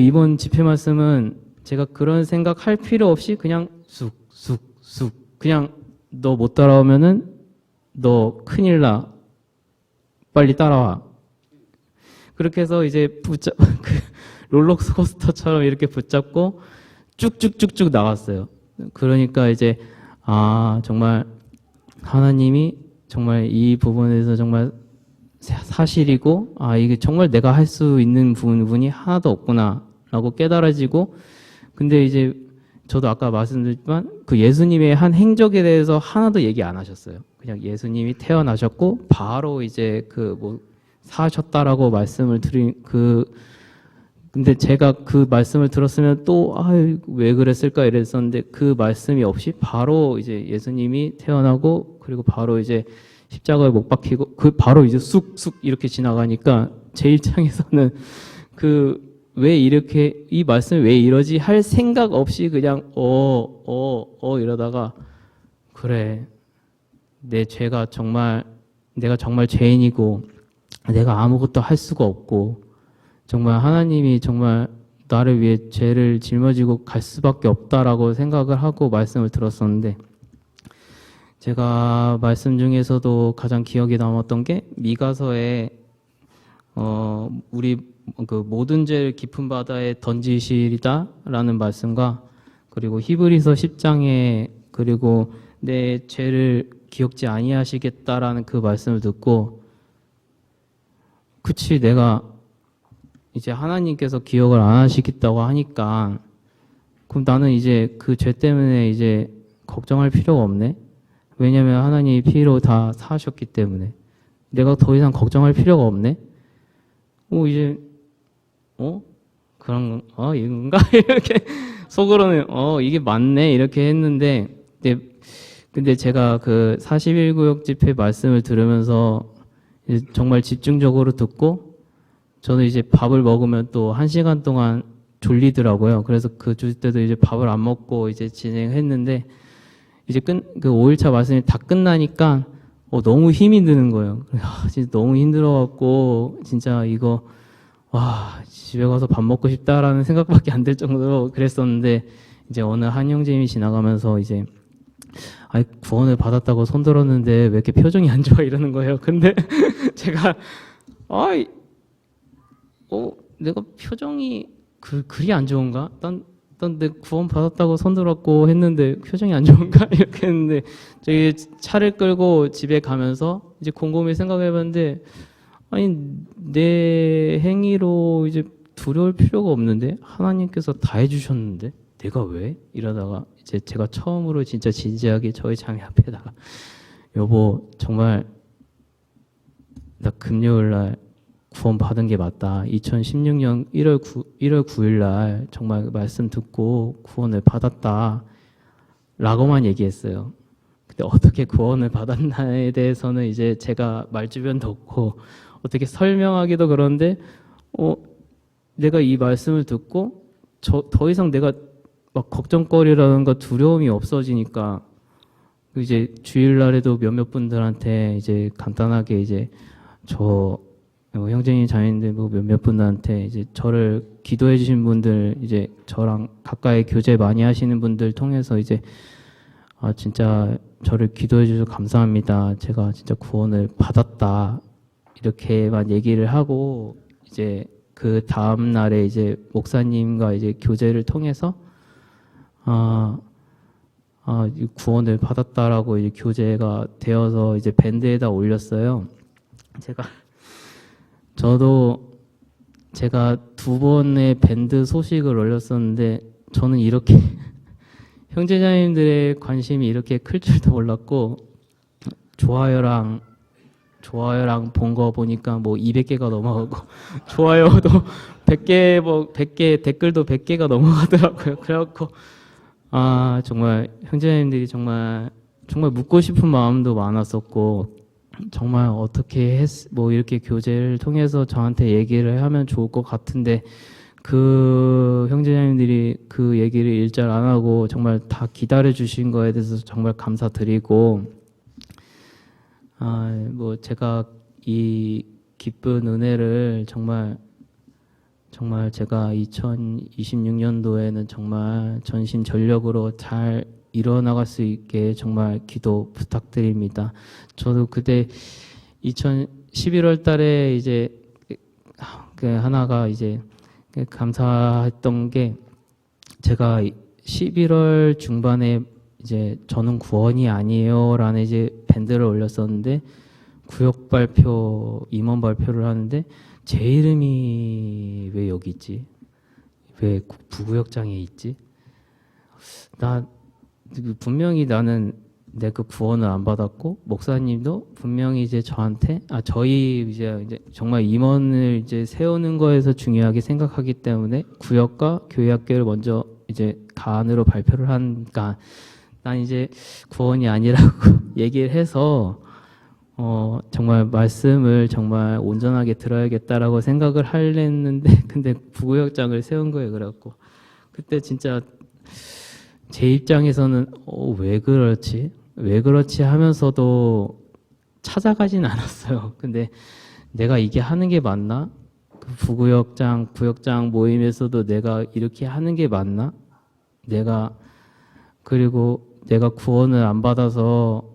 이번 집회 말씀은 제가 그런 생각 할 필요 없이 그냥 쑥쑥쑥 그냥 너 못 따라오면은 너 큰일 나. 빨리 따라와. 그렇게 해서 이제 그 롤러코스터처럼 이렇게 붙잡고 쭉쭉쭉쭉 나갔어요. 그러니까 이제 정말 하나님이 정말 이 부분에서 정말 사실이고 이게 정말 내가 할 수 있는 부분이 하나도 없구나라고 깨달아지고 근데 이제 저도 아까 말씀드렸지만 그 예수님의 한 행적에 대해서 하나도 얘기 안 하셨어요. 그냥 예수님이 태어나셨고 바로 이제 그 뭐 사셨다라고 말씀을 드린 근데 제가 그 말씀을 들었으면 또 왜 그랬을까 이랬었는데 그 말씀이 없이 바로 이제 예수님이 태어나고 그리고 바로 이제 십자가에 못 박히고 그 바로 이제 쑥쑥 이렇게 지나가니까 제 입장에서는 왜 이렇게 이 말씀이 왜 이러지 할 생각 없이 그냥 이러다가 그래 내가 정말 죄인이고 내가 아무것도 할 수가 없고 정말 하나님이 정말 나를 위해 죄를 짊어지고 갈 수밖에 없다라고 생각을 하고 말씀을 들었었는데 제가 말씀 중에서도 가장 기억에 남았던 게 미가서에 우리 그 모든 죄를 깊은 바다에 던지시리다라는 말씀과 그리고 히브리서 10장에 그리고 내 죄를 기억지 아니하시겠다라는 그 말씀을 듣고 그치 내가 이제 하나님께서 기억을 안 하시겠다고 하니까 그럼 나는 이제 그 죄 때문에 이제 걱정할 필요가 없네. 왜냐면 하나님이 피로 다 사하셨기 때문에 내가 더 이상 걱정할 필요가 없네. 이제 그런 이건가 이렇게 속으로는 이게 맞네 이렇게 했는데 근데 제가 그 41구역 집회 말씀을 들으면서 정말 집중적으로 듣고 저는 이제 밥을 먹으면 또 1시간 동안 졸리더라고요. 그래서 그 주 때도 이제 밥을 안 먹고 이제 진행했는데 이제 그 5일차 말씀이 다 끝나니까 너무 힘이 드는 거예요. 진짜 너무 힘들어갖고 진짜 이거 집에 가서 밥 먹고 싶다라는 생각밖에 안 들 정도로 그랬었는데 이제 어느 한 형제님이 지나가면서 이제 구원을 받았다고 손 들었는데 왜 이렇게 표정이 안 좋아 이러는 거예요. 근데 제가 내가 표정이 그리 안 좋은가? 난 내 구원 받았다고 손 들었고 했는데 표정이 안 좋은가? 이렇게 했는데 저기 차를 끌고 집에 가면서 이제 곰곰이 생각해봤는데 내 행위로 이제 두려울 필요가 없는데 하나님께서 다 해주셨는데 내가 왜? 이러다가 이제 제가 처음으로 진짜 진지하게 저희 자매 앞에다가 여보 정말 나 금요일 날 구원 받은 게 맞다. 2016년 1월 9일 날 정말 말씀 듣고 구원을 받았다. 라고만 얘기했어요. 근데 어떻게 구원을 받았나에 대해서는 이제 제가 말주변도 없고 어떻게 설명하기도 그런데 내가 이 말씀을 듣고 더 이상 내가 막 걱정거리라든가 두려움이 없어지니까 이제 주일날에도 몇몇 분들한테 이제 간단하게 이제 형제님 자매님들 몇몇 분들한테 이제 저를 기도해 주신 분들 이제 저랑 가까이 교제 많이 하시는 분들 통해서 이제 진짜 저를 기도해 주셔서 감사합니다. 제가 진짜 구원을 받았다. 이렇게만 얘기를 하고 이제 그 다음 날에 이제 목사님과 이제 교제를 통해서 구원을 받았다라고 이제 교제가 되어서 이제 밴드에다 올렸어요. 제가 2번의 밴드 소식을 올렸었는데 저는 이렇게 형제자매님들의 관심이 이렇게 클 줄도 몰랐고 좋아요랑 본 거 보니까 200개가 넘어가고 좋아요도 100개 댓글도 100개가 넘어가더라고요. 그래갖고 정말 형제자매님들이 정말 묻고 싶은 마음도 많았었고 정말 어떻게 이렇게 교제를 통해서 저한테 얘기를 하면 좋을 것 같은데 그 형제자매님들이 그 얘기를 일절 안 하고 정말 다 기다려 주신 거에 대해서 정말 감사드리고 제가 이 기쁜 은혜를 정말 정말 제가 2026년도에는 정말 전심전력으로 잘 일어나갈 수 있게 정말 기도 부탁드립니다. 저도 그때 2011월 달에 이제 그 하나가 이제 감사했던 게 제가 11월 중반에 이제 저는 구원이 아니에요라는 이제 밴드를 올렸었는데 구역 발표, 임원 발표를 하는데 제 이름이 왜 여기 있지? 왜 부구역장에 있지? 분명히 나는 내 그 구원을 안 받았고 목사님도 분명히 이제 저한테 저희 이제 정말 임원을 이제 세우는 거에서 중요하게 생각하기 때문에 구역과 교회학교를 먼저 이제 간으로 발표를 하니까 난 이제 구원이 아니라고 얘기를 해서 정말 말씀을 정말 온전하게 들어야겠다라고 생각을 하려는데 근데 부구역장을 세운 거예요. 그래갖고 그때 진짜 제 입장에서는 왜 그렇지 하면서도 찾아가진 않았어요. 근데 내가 이게 하는 게 맞나? 그 구역장 모임에서도 내가 이렇게 하는 게 맞나? 그리고 내가 구원을 안 받아서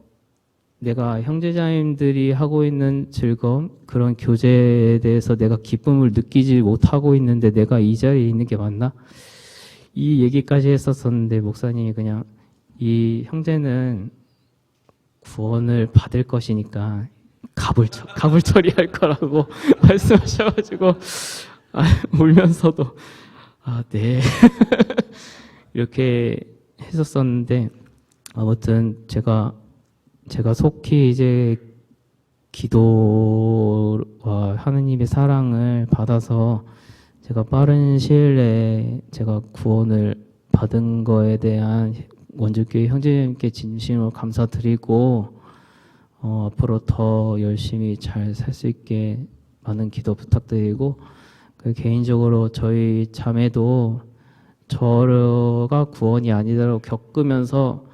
내가 형제자매들이 하고 있는 즐거움, 그런 교제에 대해서 내가 기쁨을 느끼지 못하고 있는데 내가 이 자리에 있는 게 맞나? 이 얘기까지 했었었는데 목사님이 그냥 이 형제는 구원을 받을 것이니까 갑을 처리할 거라고 말씀하셔가지고 울면서도 네 이렇게 했었었는데 아무튼 제가 속히 이제 기도와 하느님의 사랑을 받아서 제가 빠른 시일 내에 제가 구원을 받은 거에 대한 원주교회 형제님께 진심으로 감사드리고 앞으로 더 열심히 잘 살 수 있게 많은 기도 부탁드리고 개인적으로 저희 자매도 저가 구원이 아니다라고 겪으면서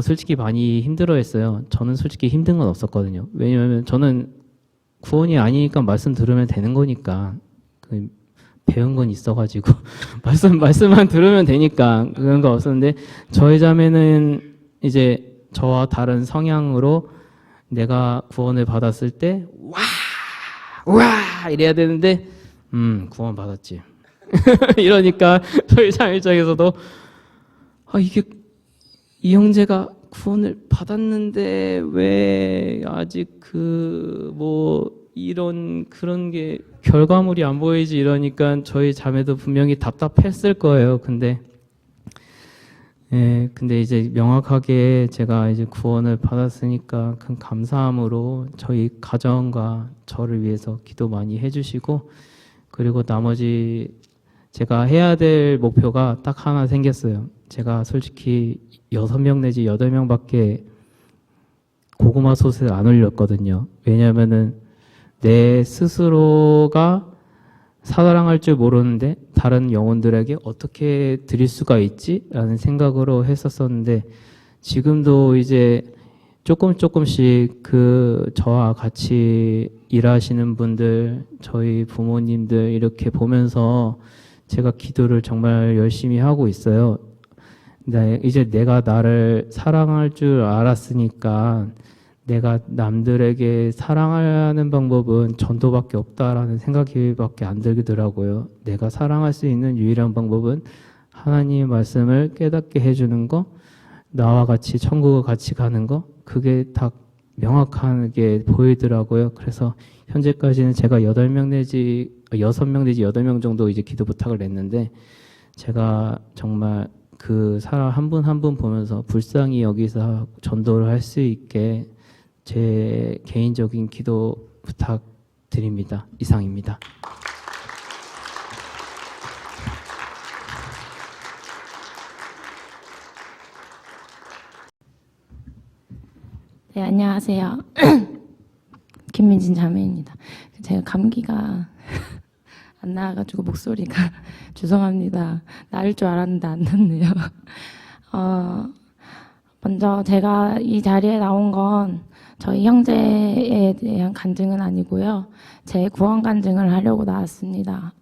솔직히 많이 힘들어했어요. 저는 솔직히 힘든 건 없었거든요. 왜냐하면 저는 구원이 아니니까 말씀 들으면 되는 거니까 배운 건 있어가지고 말씀만 들으면 되니까 그런 거 없었는데 저희 자매는 이제 저와 다른 성향으로 내가 구원을 받았을 때 와 이래야 되는데 구원 받았지 이러니까 저희 자매 입장에서도 이게 이 형제가 구원을 받았는데 왜 아직 이런 그런 게 결과물이 안 보이지 이러니까 저희 자매도 분명히 답답했을 거예요. 근데 이제 명확하게 제가 이제 구원을 받았으니까 큰 감사함으로 저희 가정과 저를 위해서 기도 많이 해주시고 그리고 나머지 제가 해야 될 목표가 딱 하나 생겼어요. 제가 솔직히 6명 내지 8명밖에 고구마 솥을 안 올렸거든요. 왜냐하면은 내 스스로가 사랑할 줄 모르는데 다른 영혼들에게 어떻게 드릴 수가 있지? 라는 생각으로 했었었는데 지금도 이제 조금씩 저와 같이 일하시는 분들, 저희 부모님들 이렇게 보면서 제가 기도를 정말 열심히 하고 있어요. 이제 내가 나를 사랑할 줄 알았으니까 내가 남들에게 사랑하는 방법은 전도밖에 없다라는 생각이밖에 안 들더라고요. 내가 사랑할 수 있는 유일한 방법은 하나님의 말씀을 깨닫게 해주는 거, 나와 같이 천국을 같이 가는 거, 그게 딱 명확하게 보이더라고요. 그래서 현재까지는 제가 6명 내지 8명 정도 이제 기도 부탁을 냈는데 제가 정말 그 사람 한 분 한 분 보면서 불쌍히 여기서 전도를 할 수 있게 제 개인적인 기도 부탁드립니다. 이상입니다. 네, 안녕하세요. 김민진 자매입니다. 제가 감기가 안 나와가지고 목소리가 죄송합니다. 나을 줄 알았는데 안 났네요. 먼저 제가 이 자리에 나온 건 저희 형제에 대한 간증은 아니고요. 제 구원 간증을 하려고 나왔습니다.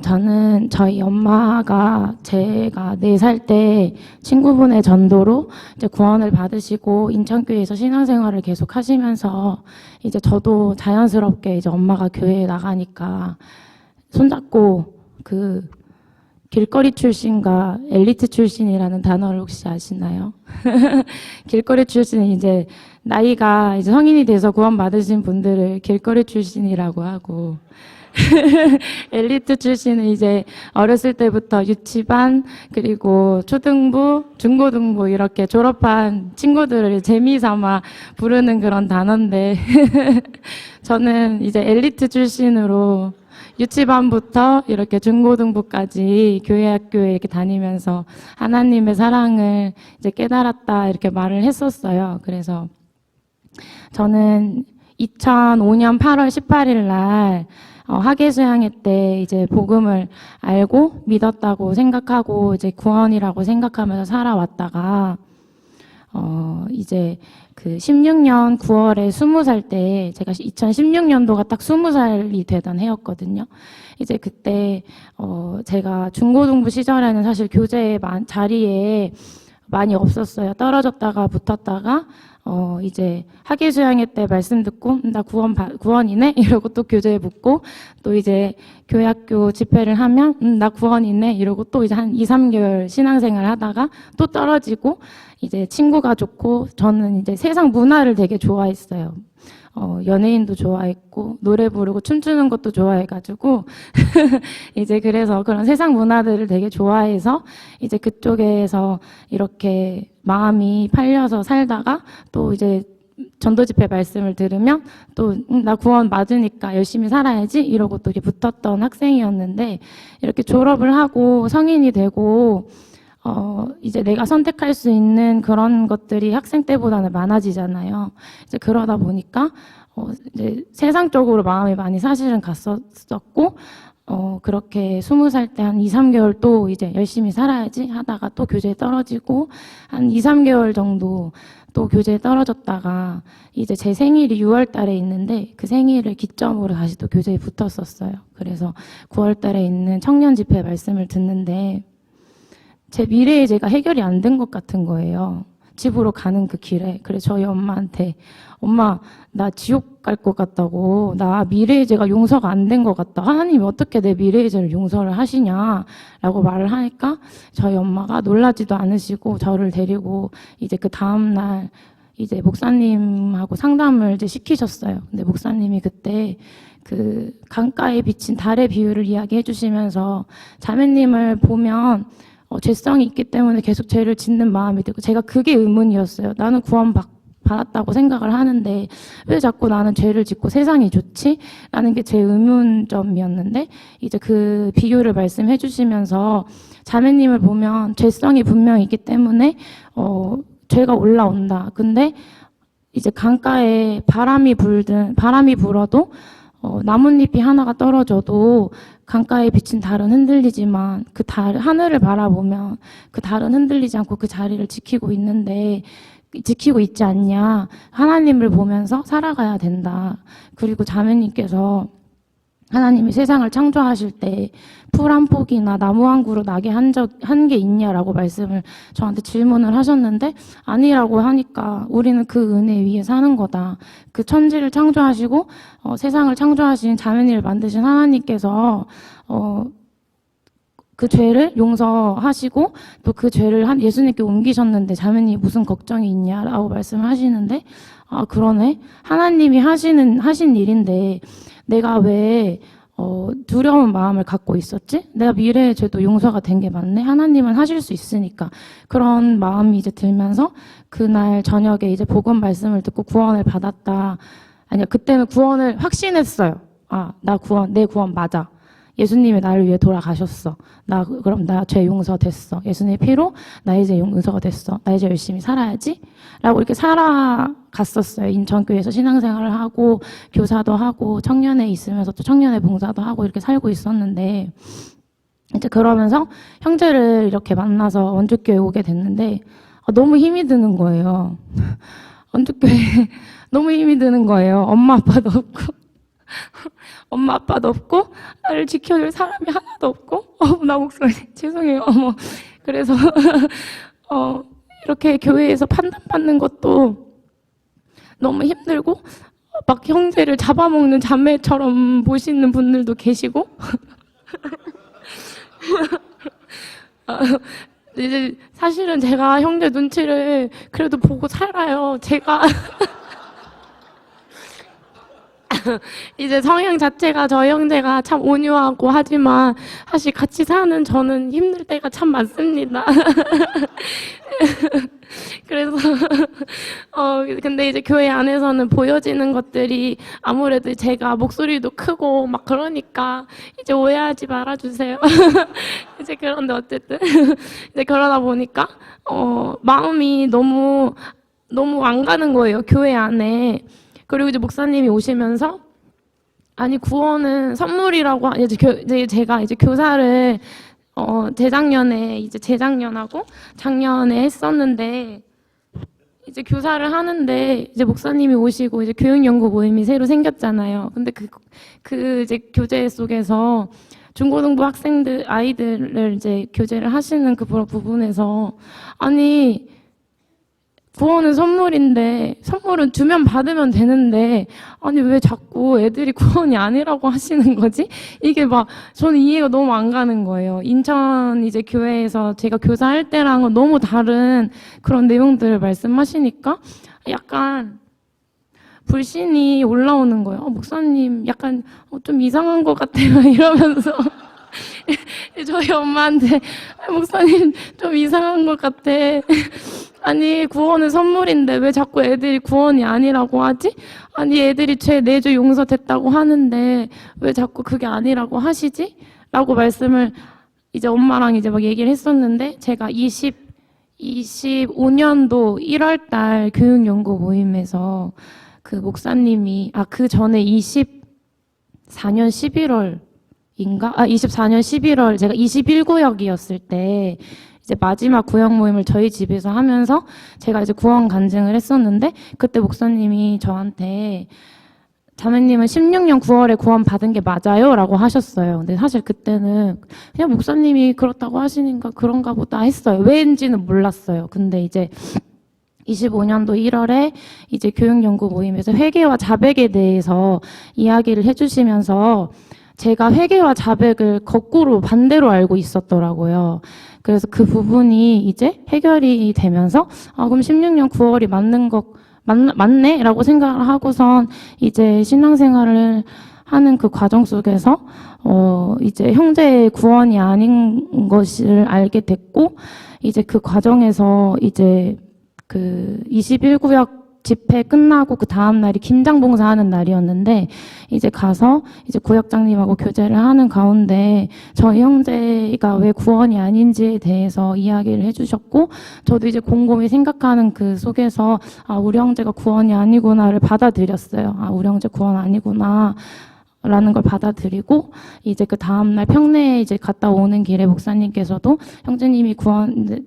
저는 저희 엄마가 제가 4살 때 친구분의 전도로 이제 구원을 받으시고 인천교회에서 신앙생활을 계속 하시면서 이제 저도 자연스럽게 이제 엄마가 교회에 나가니까 손잡고 그 길거리 출신과 엘리트 출신이라는 단어를 혹시 아시나요? 길거리 출신은 이제 나이가 이제 성인이 돼서 구원 받으신 분들을 길거리 출신이라고 하고 엘리트 출신은 이제 어렸을 때부터 유치반 그리고 초등부, 중고등부 이렇게 졸업한 친구들을 재미삼아 부르는 그런 단어인데 저는 이제 엘리트 출신으로 유치반부터 이렇게 중고등부까지 교회 학교에 이렇게 다니면서 하나님의 사랑을 이제 깨달았다 이렇게 말을 했었어요. 그래서 저는 2005년 8월 18일 날 학예수양회 때 이제 복음을 알고 믿었다고 생각하고 이제 구원이라고 생각하면서 살아왔다가 이제 그 16년 9월에 20살 때 제가 2016년도가 딱 20살이 되던 해였거든요. 이제 그때 제가 중고등부 시절에는 사실 교재 자리에 많이 없었어요. 떨어졌다가 붙었다가 이제 학예수양회 때 말씀 듣고 나 구원이네 이러고 또 교재에 붙고 또 이제 교회학교 집회를 하면 나 구원이네 이러고 또 이제 한 2, 3개월 신앙생활 하다가 또 떨어지고 이제 친구가 좋고 저는 이제 세상 문화를 되게 좋아했어요. 연예인도 좋아했고 노래 부르고 춤추는 것도 좋아해가지고 이제 그래서 그런 세상 문화들을 되게 좋아해서 이제 그쪽에서 이렇게 마음이 팔려서 살다가 또 이제 전도집회 말씀을 들으면 또 나 구원 맞으니까 열심히 살아야지 이러고 또 이렇게 붙었던 학생이었는데 이렇게 졸업을 하고 성인이 되고 이제 내가 선택할 수 있는 그런 것들이 학생 때보다는 많아지잖아요. 이제 그러다 보니까, 이제 세상적으로 마음이 많이 사실은 갔었고, 그렇게 20살 때 한 2, 3개월 또 이제 열심히 살아야지 하다가 또 교재에 떨어지고, 한 2, 3개월 정도 또 교재에 떨어졌다가, 이제 제 생일이 6월 달에 있는데, 그 생일을 기점으로 다시 또 교재에 붙었었어요. 그래서 9월 달에 있는 청년 집회 말씀을 듣는데, 제 미래에 제가 해결이 안 된 것 같은 거예요. 집으로 가는 그 길에. 그래서 저희 엄마한테 엄마 나 지옥 갈 것 같다고 나 미래의 죄가 용서가 안 된 것 같다. 하나님이 어떻게 내 미래의 죄를 용서를 하시냐라고 말을 하니까 저희 엄마가 놀라지도 않으시고 저를 데리고 이제 그 다음날 이제 목사님하고 상담을 이제 시키셨어요. 근데 목사님이 그때 그 강가에 비친 달의 비유를 이야기해 주시면서 자매님을 보면 죄성이 있기 때문에 계속 죄를 짓는 마음이 들고 제가 그게 의문이었어요. 나는 구원 받았다고 생각을 하는데 왜 자꾸 나는 죄를 짓고 세상이 좋지? 라는 게 제 의문점이었는데 이제 그 비유를 말씀해 주시면서 자매님을 보면 죄성이 분명히 있기 때문에 죄가 올라온다. 근데 이제 강가에 바람이 불어도 나뭇잎이 하나가 떨어져도 강가에 비친 달은 흔들리지만 그 하늘을 바라보면 그 달은 흔들리지 않고 그 자리를 지키고 있지 않냐. 하나님을 보면서 살아가야 된다. 그리고 자매님께서 하나님이 세상을 창조하실 때 풀 한 폭이나 나무 한 그루 나게 한 게 있냐라고 말씀을 저한테 질문을 하셨는데 아니라고 하니까 우리는 그 은혜 위에 사는 거다. 그 천지를 창조하시고 세상을 창조하신 자매님을 만드신 하나님께서 그 죄를 용서하시고 또 그 죄를 예수님께 옮기셨는데 자매님이 무슨 걱정이 있냐라고 말씀을 하시는데 아 그러네. 하나님이 하신 일인데 내가 왜 두려운 마음을 갖고 있었지? 내가 미래의 죄도 용서가 된 게 맞네? 하나님은 하실 수 있으니까. 그런 마음이 이제 들면서 그날 저녁에 이제 복음 말씀을 듣고 구원을 받았다. 아니야, 그때는 구원을 확신했어요. 아, 내 구원 맞아. 예수님이 나를 위해 돌아가셨어. 그럼 나 죄 용서됐어. 예수님의 피로 나 이제 용서가 됐어. 나 이제 열심히 살아야지. 라고 이렇게 살아갔었어요. 인천교회에서 신앙생활을 하고, 교사도 하고, 청년회 있으면서 또 청년회 봉사도 하고 이렇게 살고 있었는데, 이제 그러면서 형제를 이렇게 만나서 원주교회 오게 됐는데, 너무 힘이 드는 거예요. 원주교회 너무 힘이 드는 거예요. 엄마 아빠도 없고. 엄마 아빠도 없고 나를 지켜줄 사람이 하나도 없고 나 목소리 죄송해요. 그래서 이렇게 교회에서 판단받는 것도 너무 힘들고 막 형제를 잡아먹는 자매처럼 보시는 분들도 계시고 이제 사실은 제가 형제 눈치를 그래도 보고 살아요. 제가 이제 성향 자체가 저희 형제가 참 온유하고 하지만 사실 같이 사는 저는 힘들 때가 참 많습니다. 그래서 근데 이제 교회 안에서는 보여지는 것들이 아무래도 제가 목소리도 크고 막 그러니까 이제 오해하지 말아주세요. 이제 그런데 어쨌든 이제 그러다 보니까 마음이 너무 안 가는 거예요, 교회 안에. 그리고 이제 목사님이 오시면서 아니 구원은 선물이라고 이제 제가 이제 교사를 재작년하고 작년에 했었는데 이제 교사를 하는데 이제 목사님이 오시고 이제 교육연구 모임이 새로 생겼잖아요. 근데 그 이제 교재 속에서 중고등부 아이들을 이제 교재를 하시는 그 부분에서 아니 구원은 선물인데 선물은 주면 받으면 되는데 아니 왜 자꾸 애들이 구원이 아니라고 하시는 거지? 이게 막 저는 이해가 너무 안 가는 거예요. 인천 이제 교회에서 제가 교사할 때랑은 너무 다른 그런 내용들을 말씀하시니까 약간 불신이 올라오는 거예요. 목사님 약간 좀 이상한 것 같아요. 이러면서 저희 엄마한테 목사님 좀 이상한 것 같아. 아니 구원은 선물인데 왜 자꾸 애들이 구원이 아니라고 하지? 아니 애들이 죄 내주 용서됐다고 하는데 왜 자꾸 그게 아니라고 하시지? 라고 말씀을 이제 엄마랑 이제 막 얘기를 했었는데 제가 25년도 1월 달 교육연구 모임에서 그 목사님이 그 전에 24년 11월 제가 21구역이었을 때 이제 마지막 구역 모임을 저희 집에서 하면서 제가 이제 구원 간증을 했었는데 그때 목사님이 저한테 자매님은 16년 9월에 구원 받은 게 맞아요? 라고 하셨어요. 근데 사실 그때는 그냥 목사님이 그렇다고 하시니까 그런가 보다 했어요. 왜인지는 몰랐어요. 근데 이제 25년도 1월에 이제 교육연구 모임에서 회개와 자백에 대해서 이야기를 해주시면서 제가 회개와 자백을 거꾸로 반대로 알고 있었더라고요. 그래서 그 부분이 이제 해결이 되면서 그럼 16년 9월이 맞네? 라고 생각을 하고선 이제 신앙생활을 하는 그 과정 속에서 이제 형제의 구원이 아닌 것을 알게 됐고 이제 그 과정에서 이제 그 21구역 집회 끝나고 그 다음 날이 김장 봉사하는 날이었는데 이제 가서 이제 구역장님하고 교제를 하는 가운데 저희 형제가 왜 구원이 아닌지에 대해서 이야기를 해주셨고 저도 이제 곰곰이 생각하는 그 속에서 우리 형제가 구원이 아니구나를 받아들였어요. 우리 형제 구원 아니구나. 라는 걸 받아들이고 이제 그 다음날 평내에 이제 갔다 오는 길에 목사님께서도 형제님이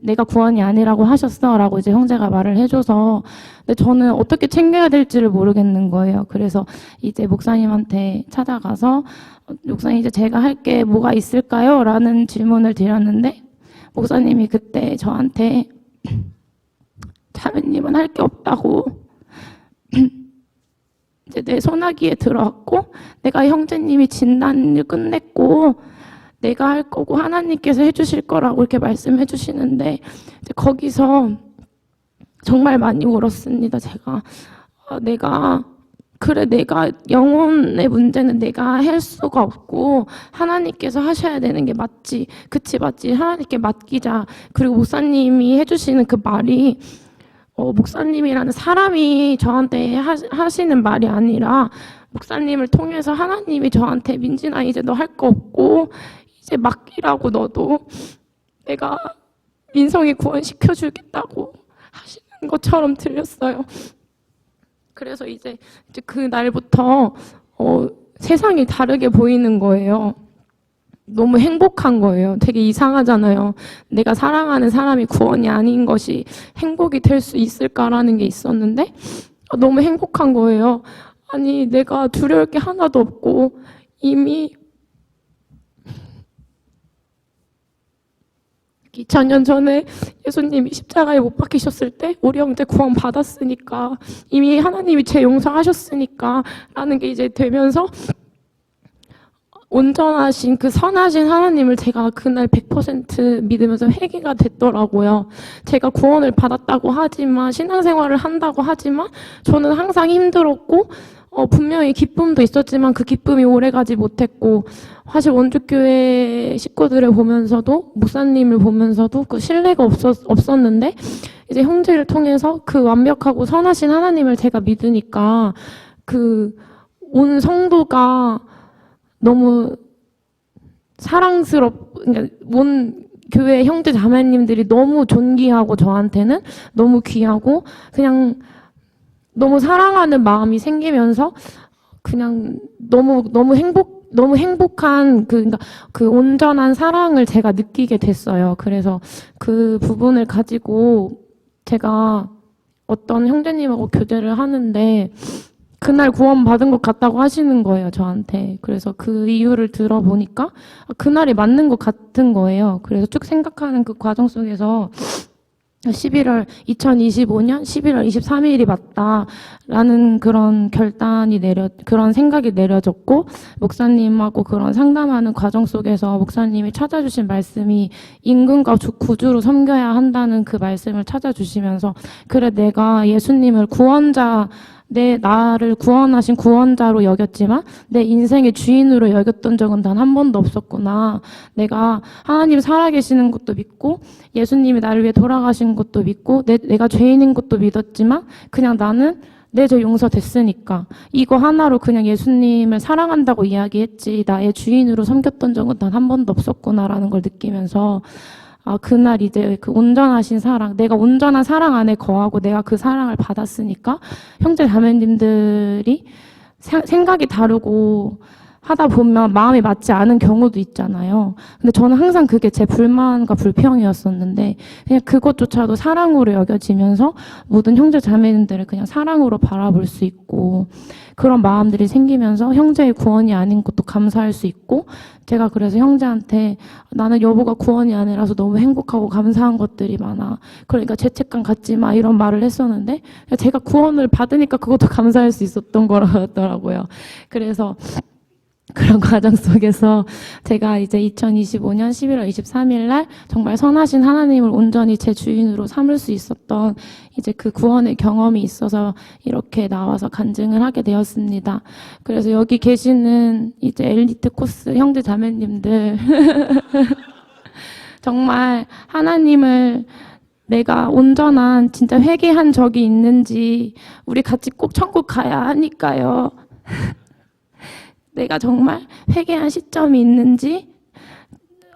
내가 구원이 아니라고 하셨어라고 이제 형제가 말을 해줘서 근데 저는 어떻게 챙겨야 될지를 모르겠는 거예요. 그래서 이제 목사님한테 찾아가서 목사님 이제 제가 할 게 뭐가 있을까요? 라는 질문을 드렸는데 목사님이 그때 저한테 자매님은 할 게 없다고 이제 내 소나기에 들어왔고 내가 형제님이 진단을 끝냈고 내가 할 거고 하나님께서 해주실 거라고 이렇게 말씀해 주시는데 이제 거기서 정말 많이 울었습니다. 제가 내가 영혼의 문제는 내가 할 수가 없고 하나님께서 하셔야 되는 게 맞지. 그치 맞지. 하나님께 맡기자. 그리고 목사님이 해주시는 그 말이 목사님이라는 사람이 저한테 하시는 말이 아니라 목사님을 통해서 하나님이 저한테 민진아 이제 너 할 거 없고 이제 맡기라고 너도 내가 민성이 구원시켜주겠다고 하시는 것처럼 들렸어요. 그래서 이제 그 날부터 세상이 다르게 보이는 거예요. 너무 행복한 거예요. 되게 이상하잖아요. 내가 사랑하는 사람이 구원이 아닌 것이 행복이 될 수 있을까라는 게 있었는데 너무 행복한 거예요. 아니, 내가 두려울 게 하나도 없고 이미 2000년 전에 예수님이 십자가에 못 박히셨을 때 우리 형제 구원 받았으니까, 이미 하나님이 제 용서하셨으니까 라는 게 이제 되면서 온전하신 그 선하신 하나님을 제가 그날 100% 믿으면서 회개가 됐더라고요. 제가 구원을 받았다고 하지만, 신앙생활을 한다고 하지만 저는 항상 힘들었고 분명히 기쁨도 있었지만 그 기쁨이 오래가지 못했고, 사실 원주교회 식구들을 보면서도, 목사님을 보면서도 그 신뢰가 없었는데, 이제 형제를 통해서 그 완벽하고 선하신 하나님을 제가 믿으니까 그 온 성도가 너무 그러니까 온 교회 형제 자매님들이 너무 존귀하고, 저한테는 너무 귀하고, 그냥 너무 사랑하는 마음이 생기면서 그냥 너무 행복한 그러니까 그 온전한 사랑을 제가 느끼게 됐어요. 그래서 그 부분을 가지고 제가 어떤 형제님하고 교제를 하는데, 그날 구원받은 것 같다고 하시는 거예요, 저한테. 그래서 그 이유를 들어보니까 그날이 맞는 것 같은 거예요. 그래서 쭉 생각하는 그 과정 속에서 2025년 11월 23일이 맞다라는 그런 그런 생각이 내려졌고, 목사님하고 그런 상담하는 과정 속에서 목사님이 찾아주신 말씀이 임금과 구주로 섬겨야 한다는 그 말씀을 찾아주시면서, 그래, 내가 예수님을 나를 구원하신 구원자로 여겼지만 내 인생의 주인으로 여겼던 적은 단 한 번도 없었구나. 내가 하나님 살아계시는 것도 믿고, 예수님이 나를 위해 돌아가신 것도 믿고, 내가 죄인인 것도 믿었지만 그냥 나는 내 죄 용서됐으니까 이거 하나로 그냥 예수님을 사랑한다고 이야기했지, 나의 주인으로 섬겼던 적은 단 한 번도 없었구나라는 걸 느끼면서, 그날 이제 그 온전하신 사랑, 내가 온전한 사랑 안에 거하고 내가 그 사랑을 받았으니까 형제 자매님들이 생각이 다르고 하다 보면 마음이 맞지 않은 경우도 있잖아요. 근데 저는 항상 그게 제 불만과 불평이었었는데, 그냥 그것조차도 사랑으로 여겨지면서 모든 형제 자매님들을 그냥 사랑으로 바라볼 수 있고, 그런 마음들이 생기면서 형제의 구원이 아닌 것도 감사할 수 있고, 제가 그래서 형제한테 나는 여보가 구원이 아니라서 너무 행복하고 감사한 것들이 많아, 그러니까 죄책감 갖지 마, 이런 말을 했었는데, 제가 구원을 받으니까 그것도 감사할 수 있었던 거라더라고요. 그래서 그런 과정 속에서 제가 이제 2025년 11월 23일 날 정말 선하신 하나님을 온전히 제 주인으로 삼을 수 있었던 이제 그 구원의 경험이 있어서 이렇게 나와서 간증을 하게 되었습니다. 그래서 여기 계시는 이제 엘리트 코스 형제 자매님들 정말 하나님을 내가 온전한 진짜 회개한 적이 있는지, 우리 같이 꼭 천국 가야 하니까요. 내가 정말 회개한 시점이 있는지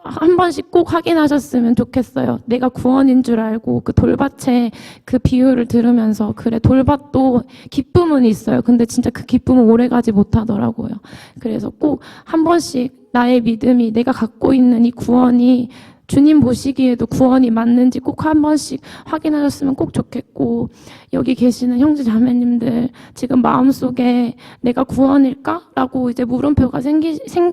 한 번씩 꼭 확인하셨으면 좋겠어요. 내가 구원인 줄 알고 그 돌밭의 그 비유를 들으면서, 그래, 돌밭도 기쁨은 있어요. 근데 진짜 그 기쁨은 오래가지 못하더라고요. 그래서 꼭 한 번씩 나의 믿음이, 내가 갖고 있는 이 구원이 주님 보시기에도 구원이 맞는지 꼭 한 번씩 확인하셨으면 꼭 좋겠고, 여기 계시는 형제 자매님들 지금 마음속에 내가 구원일까? 라고 이제 물음표가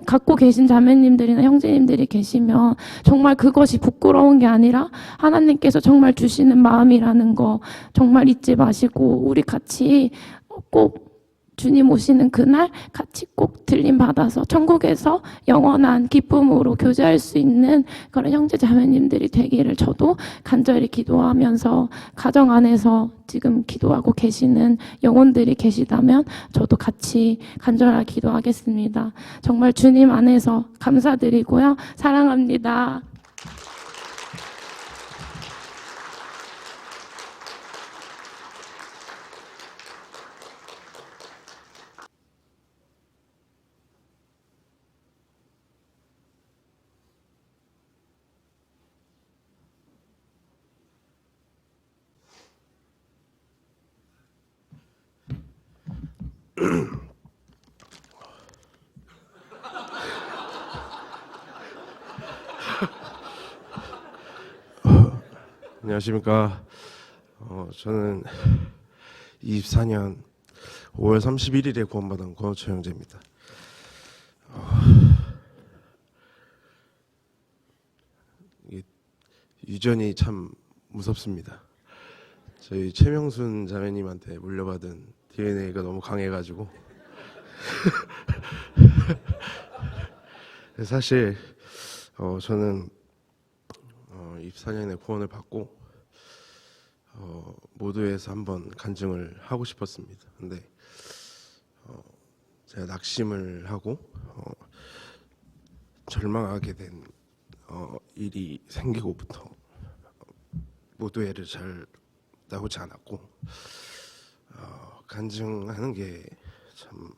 갖고 계신 자매님들이나 형제님들이 계시면 정말 그것이 부끄러운 게 아니라 하나님께서 정말 주시는 마음이라는 거 정말 잊지 마시고, 우리 같이 꼭 주님 오시는 그날 같이 꼭 들림 받아서 천국에서 영원한 기쁨으로 교제할 수 있는 그런 형제 자매님들이 되기를 저도 간절히 기도하면서, 가정 안에서 지금 기도하고 계시는 영혼들이 계시다면 저도 같이 간절하게 기도하겠습니다. 정말 주님 안에서 감사드리고요. 사랑합니다. 안녕하십니까. 저는 24년 5월 31일에 구원받은 권호철 형제입니다. 유전이 참 무섭습니다. 저희 최명순 자매님한테 물려받은 DNA가 너무 강해가지고 사실 저는 24년에 구원을 받고 모두에서 한번 간증을 하고 싶었습니다. 근데 제가 낙심을 하고 절망하게 된 일이 생기고부터 모두애를 잘 나오지 않았고 간증하는 게 참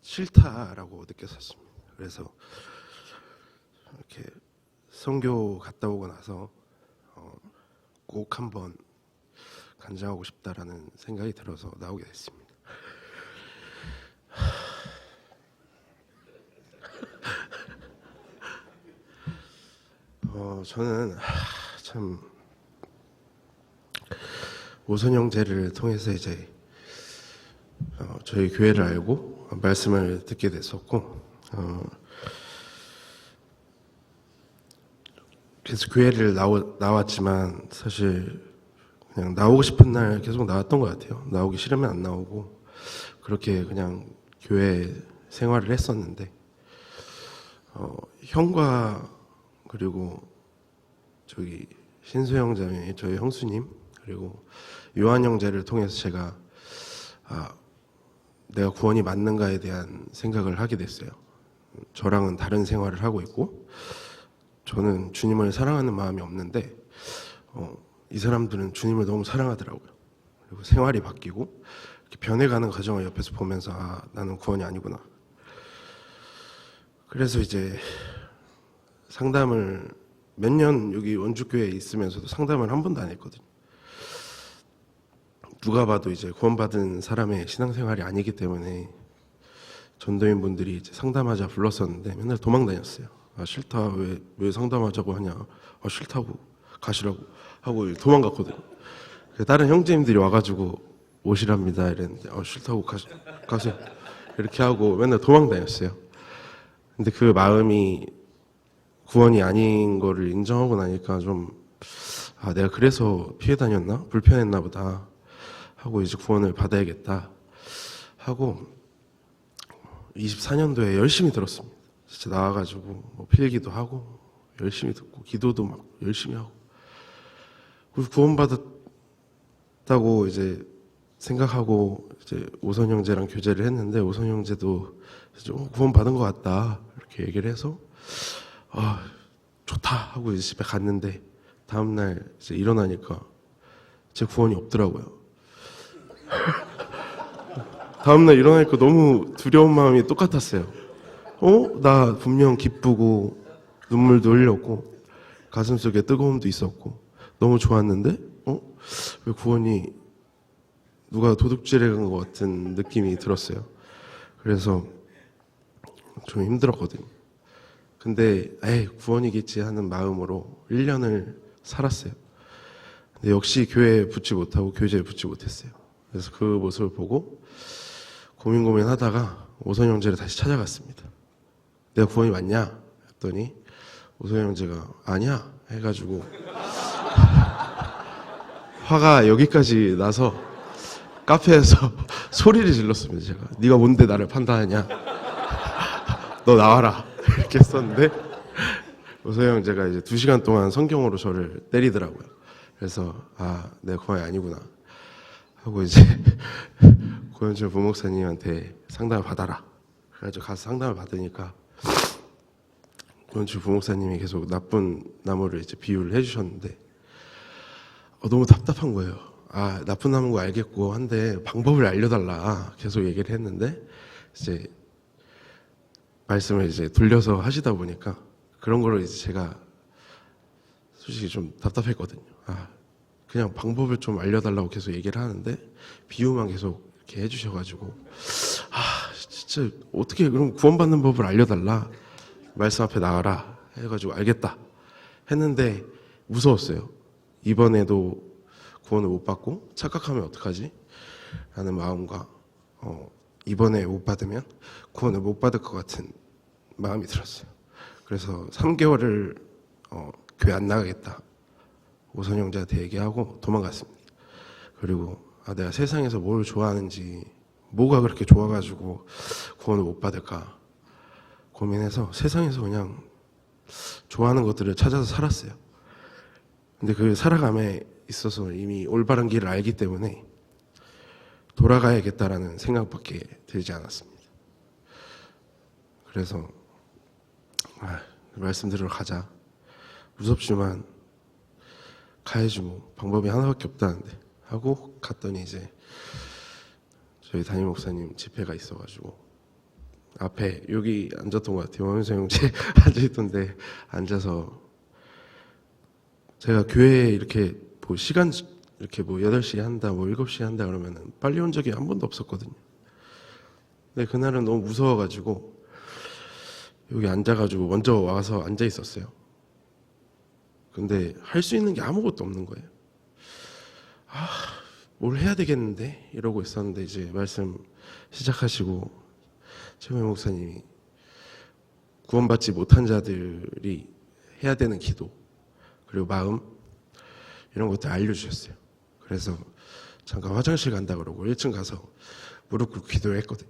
싫다라고 느꼈었습니다. 그래서 이렇게 선교 갔다 오고 나서 꼭 한번 간증하고 싶다라는 생각이 들어서 나오게 됐습니다. 저는 참 오선 형제를 통해서 이제 저희 교회를 알고 말씀을 듣게 됐었고 그래서 교회를 나왔지만 사실 그냥 나오고 싶은 날 계속 나왔던 것 같아요. 나오기 싫으면 안 나오고 그렇게 그냥 교회 생활을 했었는데 형과 그리고 저기 신수 형제의 저희 형수님 그리고 요한 형제를 통해서 제가 내가 구원이 맞는가에 대한 생각을 하게 됐어요. 저랑은 다른 생활을 하고 있고 저는 주님을 사랑하는 마음이 없는데 이 사람들은 주님을 너무 사랑하더라고요. 그리고 생활이 바뀌고 이렇게 변해가는 과정을 옆에서 보면서 나는 구원이 아니구나. 그래서 이제 상담을 몇 년 여기 원주교회에 있으면서도 상담을 한 번도 안 했거든요. 누가 봐도 이제 구원받은 사람의 신앙생활이 아니기 때문에 전도인 분들이 이제 상담하자 불렀었는데 맨날 도망 다녔어요. 싫다, 왜 상담하자고 하냐, 싫다고 가시라고 하고 도망갔거든요. 다른 형제님들이 와가지고 오시랍니다 이랬는데 싫다고 가세요 이렇게 하고 맨날 도망 다녔어요. 근데 그 마음이 구원이 아닌 거를 인정하고 나니까 좀 내가 그래서 피해 다녔나? 불편했나 보다 하고 이제 구원을 받아야겠다 하고 24년도에 열심히 들었습니다. 진짜 나와가지고 뭐 필기도 하고 열심히 듣고 기도도 막 열심히 하고 그리고 구원받았다고 이제 생각하고 이제 오선 형제랑 교제를 했는데 오선 형제도 구원받은 것 같다 이렇게 얘기를 해서 좋다 하고 이제 집에 갔는데 다음날 이제 일어나니까 제 구원이 없더라고요. 다음날 일어나니까 너무 두려운 마음이 똑같았어요. 나 분명 기쁘고 눈물도 흘렸고 가슴속에 뜨거움도 있었고 너무 좋았는데 왜 구원이 누가 도둑질해간 것 같은 느낌이 들었어요. 그래서 좀 힘들었거든요. 근데 구원이겠지 하는 마음으로 1년을 살았어요. 근데 역시 교회에 붙지 못하고 교제에 붙지 못했어요. 그래서 그 모습을 보고 고민하다가 오선 형제를 다시 찾아갔습니다. 내가 구원이 맞냐? 했더니 오선 형제가 아니야 해가지고 화가 여기까지 나서 카페에서 소리를 질렀습니다. 제가 네가 뭔데 나를 판단하냐? 너 나와라 이렇게 했었는데 오선 형제가 이제 2시간 동안 성경으로 저를 때리더라고요. 그래서 내가 구원이 아니구나 하고 이제 고현철 부목사님한테 상담을 받아라. 그래가지고 가서 상담을 받으니까 고현철 부목사님이 계속 나쁜 나무를 이제 비유를 해주셨는데 너무 답답한 거예요. 나쁜 나무인 거 알겠고 한데 방법을 알려달라 계속 얘기를 했는데 이제 말씀을 이제 돌려서 하시다 보니까 그런 거를 이제 제가 솔직히 좀 답답했거든요. 그냥 방법을 좀 알려달라고 계속 얘기를 하는데 비유만 계속 이렇게 해주셔가지고 진짜 어떻게 그럼 구원받는 법을 알려달라 말씀 앞에 나가라 해가지고 알겠다 했는데 무서웠어요. 이번에도 구원을 못 받고 착각하면 어떡하지? 라는 마음과 이번에 못 받으면 구원을 못 받을 것 같은 마음이 들었어요. 그래서 3개월을 교회 안 나가겠다 오선 형제한테 얘기하고 도망갔습니다. 그리고 내가 세상에서 뭘 좋아하는지, 뭐가 그렇게 좋아가지고 구원을 못 받을까 고민해서 세상에서 그냥 좋아하는 것들을 찾아서 살았어요. 근데 그 살아감에 있어서 이미 올바른 길을 알기 때문에 돌아가야겠다라는 생각밖에 들지 않았습니다. 그래서 말씀드리러 가자. 무섭지만 가야지 뭐, 방법이 하나밖에 없다는데 하고 갔더니 이제 저희 담임 목사님 집회가 있어가지고 앞에 여기 앉았던 것 같아요. 원효성 형제 앉아있던데 앉아서 제가 교회에 이렇게 뭐 시간 이렇게 뭐 8시에 한다 뭐 7시에 한다 그러면은 빨리 온 적이 한 번도 없었거든요. 근데 그날은 너무 무서워가지고 여기 앉아가지고 먼저 와서 앉아 있었어요. 근데 할 수 있는 게 아무것도 없는 거예요. 뭘 해야 되겠는데 이러고 있었는데 이제 말씀 시작하시고 최고의 목사님이 구원받지 못한 자들이 해야 되는 기도 그리고 마음 이런 것들 알려주셨어요. 그래서 잠깐 화장실 간다 그러고 1층 가서 무릎 꿇고 기도를 했거든요.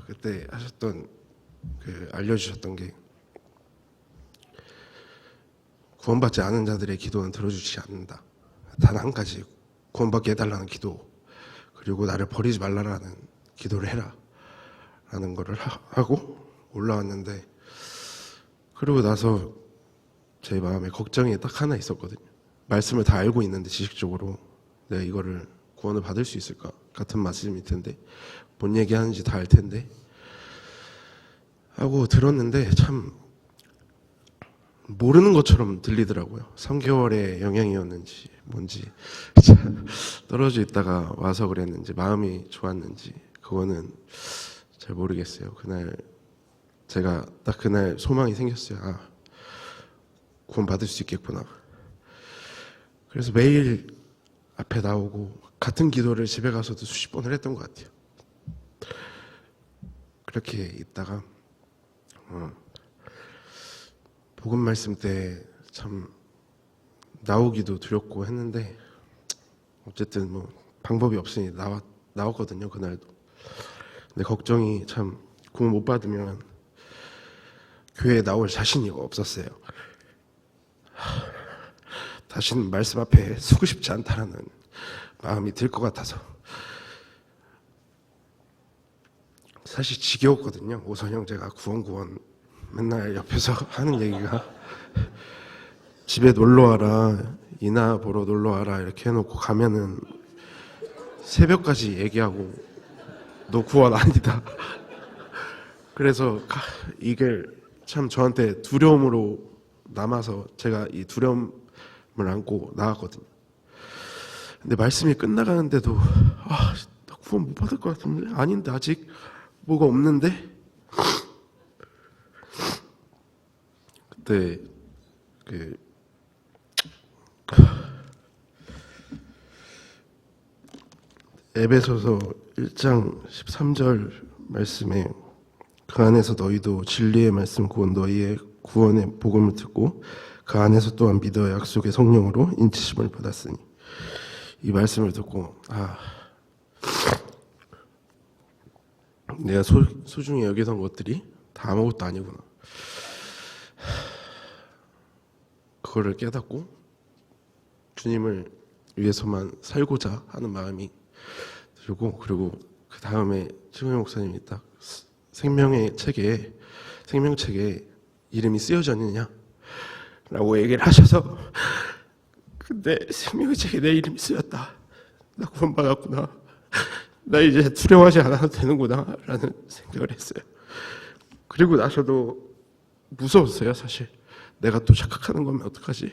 그때 하셨던 알려주셨던 게 구원받지 않은 자들의 기도는 들어주지 않는다. 단 한 가지 구원받게 해달라는 기도 그리고 나를 버리지 말라라는 기도를 해라 라는 거를 하고 올라왔는데 그러고 나서 제 마음에 걱정이 딱 하나 있었거든요. 말씀을 다 알고 있는데 지식적으로 내가 이거를 구원을 받을 수 있을까? 같은 말씀일 텐데 뭔 얘기하는지 다 알 텐데 하고 들었는데 참 모르는 것처럼 들리더라고요. 3개월의 영향이었는지 뭔지 떨어져 있다가 와서 그랬는지 마음이 좋았는지 그거는 잘 모르겠어요. 그날 제가 딱 그날 소망이 생겼어요. 구원 받을 수 있겠구나. 그래서 매일 앞에 나오고 같은 기도를 집에 가서도 수십 번을 했던 것 같아요. 그렇게 있다가 복음 말씀 때 참 나오기도 두렵고 했는데 어쨌든 뭐 방법이 없으니 나왔거든요. 그날도. 근데 걱정이 참 구원 못 받으면 교회에 나올 자신이 없었어요. 다시는 말씀 앞에 서고 싶지 않다라는 마음이 들 것 같아서 사실 지겨웠거든요. 오선 형제가 구원 맨날 옆에서 하는 얘기가 집에 놀러와라 이나 보러 놀러와라 이렇게 해놓고 가면은 새벽까지 얘기하고 너 구원 아니다. 그래서 이게 참 저한테 두려움으로 남아서 제가 이 두려움을 안고 나왔거든요. 근데 말씀이 끝나가는데도 나 구원 못 받을 것 같은데 아닌데 아직 뭐가 없는데 그때 에베소서 1장 13절 말씀에 그 안에서 너희도 진리의 말씀 곧 너희의 구원의 복음을 듣고 그 안에서 또한 믿어 약속의 성령으로 인치심을 받았으니 이 말씀을 듣고 내가 소중히 여기던 것들이 다 아무것도 아니구나. 그거를 깨닫고 주님을 위해서만 살고자 하는 마음이 들고 그리고 그 다음에 최고의 목사님이 딱 생명책에 이름이 쓰여져 있느냐 라고 얘기를 하셔서 근데 생명의 책에 내 이름이 쓰였다. 나 구원받았구나. 나 이제 두려워하지 않아도 되는구나 라는 생각을 했어요. 그리고 나서도 무서웠어요. 사실 내가 또 착각하는 거면 어떡하지?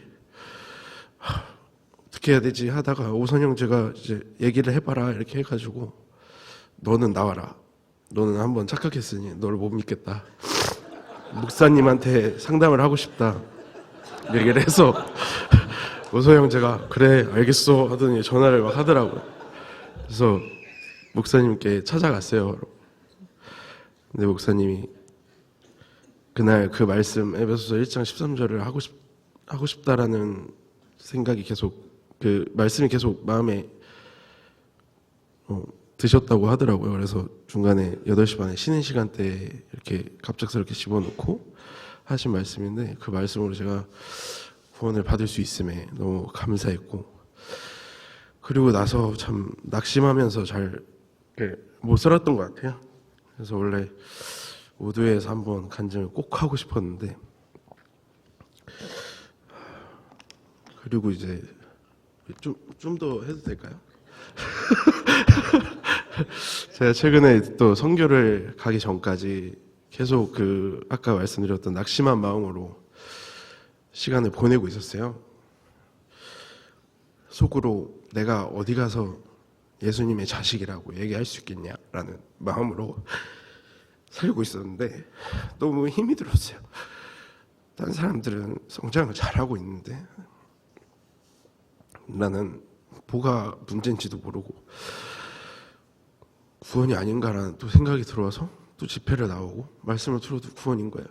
어떻게 해야 되지 하다가 오선 형제가 이제 얘기를 해봐라 이렇게 해가지고 너는 나와라. 너는 한번 착각했으니 너를 못 믿겠다. 목사님한테 상담을 하고 싶다. 얘기를 해서 오선 형제가 그래 알겠어 하더니 전화를 막 하더라고요. 그래서 목사님께 찾아갔어요. 근데 목사님이 그날 그 말씀 에베소서 1장 13절을 하고 싶다라는 생각이 계속, 그 말씀이 계속 마음에 드셨다고 하더라고요. 그래서 중간에 8시 반에 쉬는 시간대에 이렇게 갑작스럽게 집어넣고 하신 말씀인데, 그 말씀으로 제가 구원을 받을 수 있음에 너무 감사했고, 그리고 나서 참 낙심하면서 잘 못 살았던 것 같아요. 그래서 원래 오두에서 한번 간증을 꼭 하고 싶었는데, 그리고 이제 좀 더 해도 될까요? 제가 최근에 또 선교를 가기 전까지 계속 그 아까 말씀드렸던 낙심한 마음으로 시간을 보내고 있었어요. 속으로 내가 어디 가서 예수님의 자식이라고 얘기할 수 있겠냐라는 마음으로 살고 있었는데 너무 힘이 들었어요. 다른 사람들은 성장을 잘하고 있는데 나는 뭐가 문제인지도 모르고 구원이 아닌가라는 또 생각이 들어와서 또 집회를 나오고 말씀을 들어도 구원인 거예요.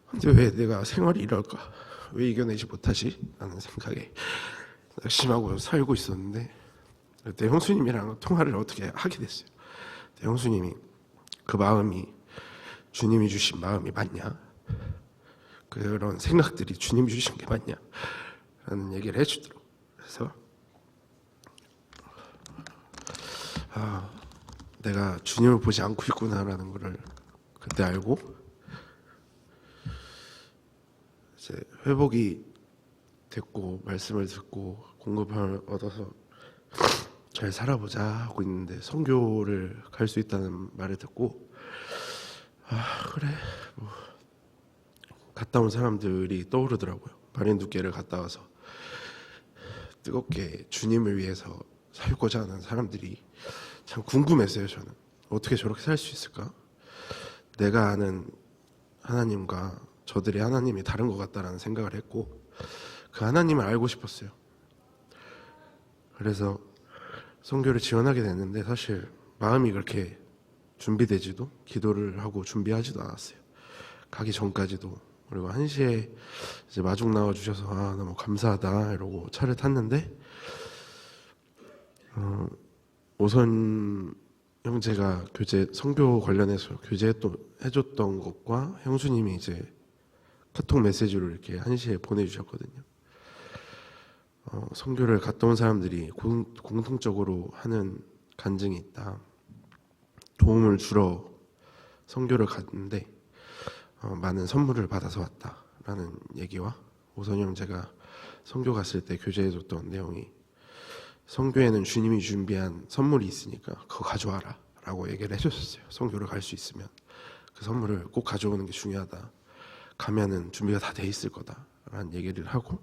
근데 왜 내가 생활이 이럴까? 왜 이겨내지 못하지? 라는 생각에 낙심하고 살고 있었는데, 그때 형수님이랑 통화를 어떻게 하게 됐어요. 형수님이 그 마음이 주님이 주신 마음이 맞냐? 그런 생각들이 주님이 주신 게 맞냐? 라는 얘기를 해주더라고요. 그래서 내가 주님을 보지 않고 있구나라는 거를 그때 알고, 이제 회복이 됐고 말씀을 듣고 공급을 얻어서 잘 살아보자 하고 있는데, 선교를 갈 수 있다는 말을 듣고 그래 뭐 갔다 온 사람들이 떠오르더라고요. 마린두께를 갔다 와서 뜨겁게 주님을 위해서 살고자 하는 사람들이 참 궁금했어요. 저는 어떻게 저렇게 살 수 있을까? 내가 아는 하나님과 저들의 하나님이 다른 것 같다라는 생각을 했고, 그 하나님을 알고 싶었어요. 그래서 선교를 지원하게 됐는데 사실 마음이 그렇게 준비되지도, 기도를 하고 준비하지도 않았어요. 가기 전까지도. 그리고 1시에 이제 마중 나와 주셔서 너무 감사하다 이러고 차를 탔는데, 오선 형제가 선교 관련해서 해줬던 것과 형수님이 이제 카톡 메시지로 이렇게 1시에 보내주셨거든요. 선교를 갔다 온 사람들이 공통적으로 하는 간증이 있다. 도움을 주러 선교를 갔는데 많은 선물을 받아서 왔다라는 얘기와, 오선 형제가 선교 갔을 때 교제해줬던 내용이, 선교에는 주님이 준비한 선물이 있으니까 그거 가져와라 라고 얘기를 해줬었어요. 선교를 갈 수 있으면 그 선물을 꼭 가져오는 게 중요하다. 가면은 준비가 다 돼 있을 거다라는 얘기를 하고,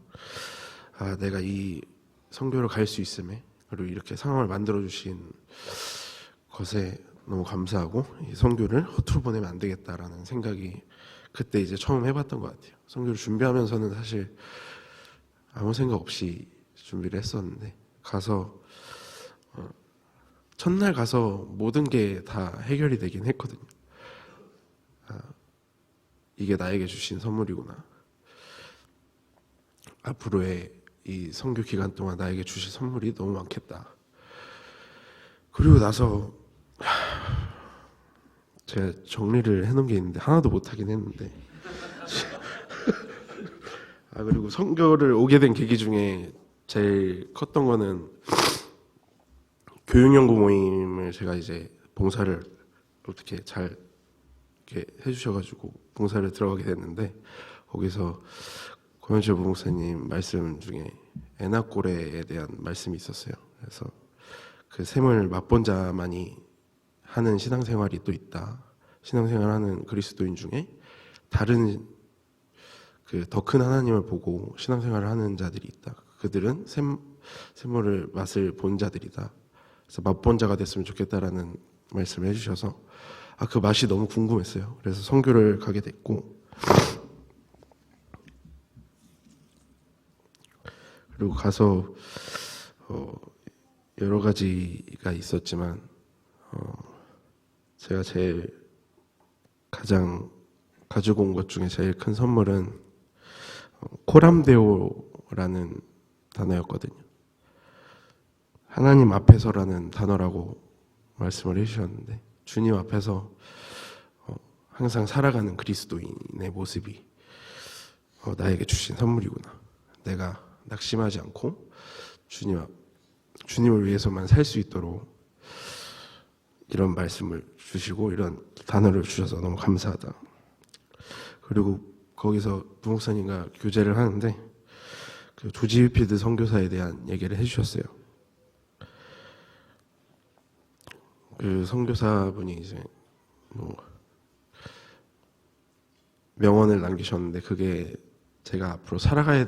내가 이 선교를 갈 수 있음에, 그리고 이렇게 상황을 만들어 주신 것에 너무 감사하고, 이 선교를 허투루 보내면 안 되겠다라는 생각이 그때 이제 처음 해봤던 것 같아요. 선교를 준비하면서는 사실 아무 생각 없이 준비를 했었는데, 가서 첫날 가서 모든 게 다 해결이 되긴 했거든요. 이게 나에게 주신 선물이구나. 앞으로의 이 선교 기간 동안 나에게 주실 선물이 너무 많겠다. 그리고 나서 제가 정리를 해놓은 게 있는데 하나도 못하긴 했는데 그리고 선교를 오게 된 계기 중에 제일 컸던 거는 교육연구 모임을 제가 이제 봉사를 어떻게 잘 이렇게 해주셔가지고 봉사를 들어가게 됐는데, 거기서 권현철 부목사님 말씀 중에 애나꼬레에 대한 말씀이 있었어요. 그래서 그 셈을 맛본 자만이 하는 신앙생활이 또 있다. 신앙생활하는 그리스도인 중에 다른 그 더 큰 하나님을 보고 신앙생활을 하는 자들이 있다. 그들은 샘물을 맛을 본 자들이다. 그래서 맛본 자가 됐으면 좋겠다라는 말씀을 해주셔서 그 맛이 너무 궁금했어요. 그래서 선교를 가게 됐고, 그리고 가서 여러 가지가 있었지만 제가 제일 가장 가지고 온 것 중에 제일 큰 선물은 코람데오라는 단어였거든요. 하나님 앞에서라는 단어라고 말씀을 해주셨는데, 주님 앞에서 항상 살아가는 그리스도인의 모습이 나에게 주신 선물이구나. 내가 낙심하지 않고 주님을 위해서만 살 수 있도록 이런 말씀을 주시고 이런 단어를 주셔서 너무 감사하다. 그리고 거기서 부목사님과 교제를 하는데 그 조지 휘필드 선교사에 대한 얘기를 해주셨어요. 그 선교사분이 이제 뭐 명언을 남기셨는데 그게 제가 앞으로 살아가야